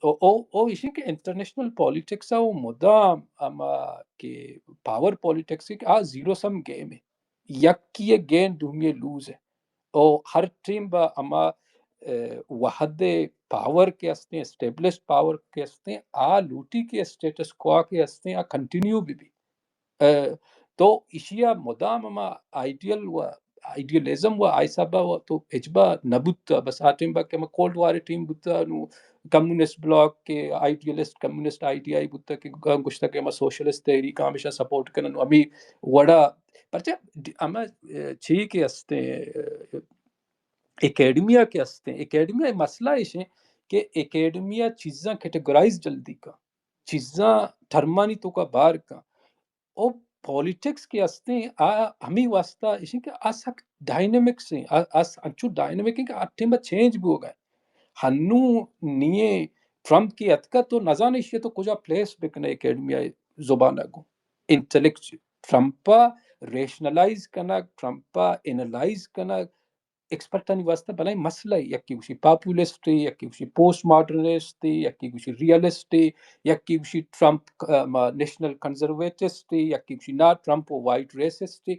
او اس کے انٹرنیشنل پولیٹکس او مدام اما کے پاور پولیٹکس کے زیرو سم گیم ہے یکی گین دومی لوز ہے او ہر ٹیم با اما وحد پاور کے ہستے ہیں اسٹیبلشڈ پاور کے ہستے ہیں لوٹی کے اسٹیٹس کوا کے ہستے ہیں کنٹینیو بھی تو اشیا مدام اما آئیڈیل و آئیڈیلزم و آئیسابا و تو اجبا نبوت بس ٹیم با کہ کولڈ وار ٹیم بتا نو کمیونسٹ بلاک کے idealist communist I T I بتا کہ گشتہ کہ سوشلسٹ تحریک ہمیشہ سپورٹ کرن امی وڑا پرچہ اما چھی کے ہستے اکیڈمیا کے ہستے ہیں اکیڈمیا مسئلہ ہے کہ اکیڈمیا چیزاں کیٹیگرائز جلدی کا چیزاں ٹھرمانی تو کا بار کا او پولیٹکس کے ہستے ہیں ہمیں واسطہ اس کہ سک ڈائنمکس ہیں انچو ڈائنمک ہیں کہ اٹھیں با چینج بھی ہو گئے ہنو نیے ٹرمپ کی اتکا تو نظان اشیاء تو کجا پلیس بکنے اکیڈمیا زبانہ گو انٹلیکچ ٹرمپا ریشنلائز کرنا ٹرمپا انالائز کرنا ایکسپرٹانی واسطہ بلائیں مسئلہ ہے یکی کسی پاپولسٹ ہے یکی کسی پوسٹ ماڈرنسٹ ہے یکی کسی ریالسٹ ہے یکی کسی ٹرمپ نیشنل کنزرویٹسٹ ہے یکی کسی نا ٹرمپ وائٹ ریسسٹ ہے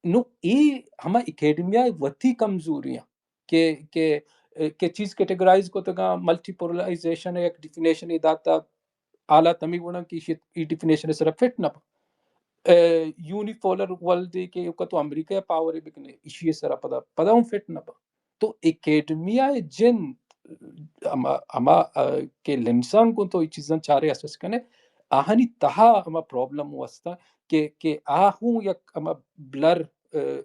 نو ای ہما اکیڈمیا وتی کمزوریاں کہ چیز کیٹیگرائز کو تگا ملٹی پولرائزیشن ہے ایک ڈیفینیشن ہے داتا اعلیٰ تمی گونا کی ای ڈیفینیشن صرف فٹ نہ یونیپولر ورلڈ کے اوکا تو امریکہ پاور ہے بکنے اسی سرا پدا ہوں فٹ نہ تو اکیڈمیا جن اما کے لنسان کو تو یہ چیزاں چارے اسس کنے آہنی تہا اما پرابلم واسطہ کہ آہوں یک اما بلر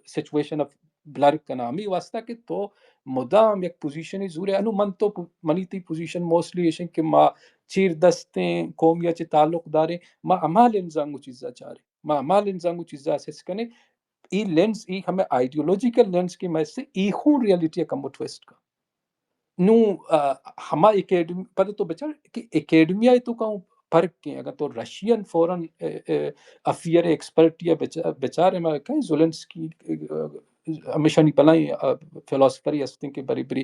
سچویشن اف بلر کنامی واسطہ کہ تو مدام یک پوزیشن زور ہے انو من تو منی تی پوزیشن موسٹلی ایشن کہ ما چیر دستیں قومیہ چے تعلق داریں ما عمال انزانگو چیزا چارے ما عمال انزانگو چیزا اسس کنے ای لینس ای ہمیں آئیڈیولوجیکل لینس کی میں سے ای خون ریالیٹی کا مٹویسٹ کا نو ہما اکیڈمی پتہ تو بچا کہ اکیڈمیا تو کہوں فرق کے اگر تو رشین فورن افیئر ایکسپرٹ یا بیچارے میں کہیں زولنسکی ہمیشہ نہیں پلائیں فلسفری ہستے کہ بری بری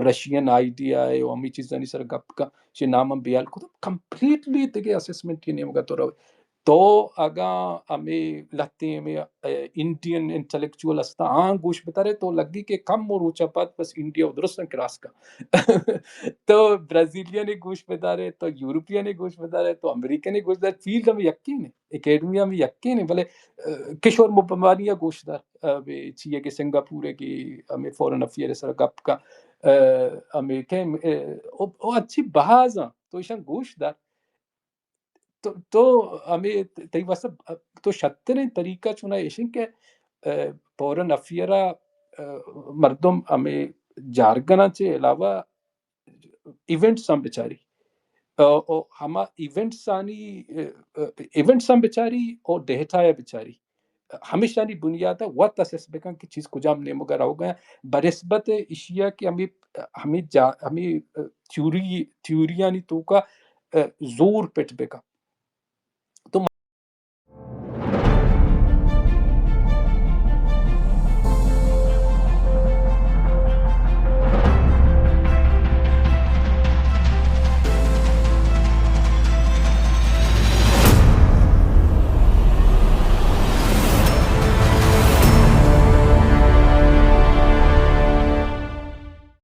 رشین آئیڈیا ہے وہ ہمیں چیزیں نہیں سر گپ کا چی نام بیال کو تو کمپلیٹلی تگے اسسمنٹ کی نہیں ہوگا تو رو تو اگا ہمیں لگتے ہمیں انڈین انٹلیکچوئل استا گوش بتارے تو لگی کہ کم اور اونچا پات بس انڈیا درست کراس کا تو برازیلیا نے گوش بدارے تو یورپیا نے گوش بدارے تو امریکہ نے گوش دار فیلڈ ہمیں یقین ہے اکیڈمیا میں یقین ہے بھلے کشور مبمانیہ گوش دار چیئے کہ سنگاپور ہے کہ ہمیں فورن افیئر سر گپ کا ہمیں کہ وہ اچھی بحاظاں تو ایشان گوش دار تو ہمیں تی واسب تو شتریں طریقہ چنا ایشن کہ پورن افیرا مردم ہمیں جارگنا چے علاوہ ایونٹس ہم بچاری ہما ایونٹس آنی ایونٹس ہم بچاری اور دہتایا بچاری ہمیشہ نہیں بنیاد ہے وقت اسس بکن کی چیز کجام نے مگر ہو گیا برسبت اشیاء کہ ہمیں تھیوریاں نہیں تو کا زور پٹ بکا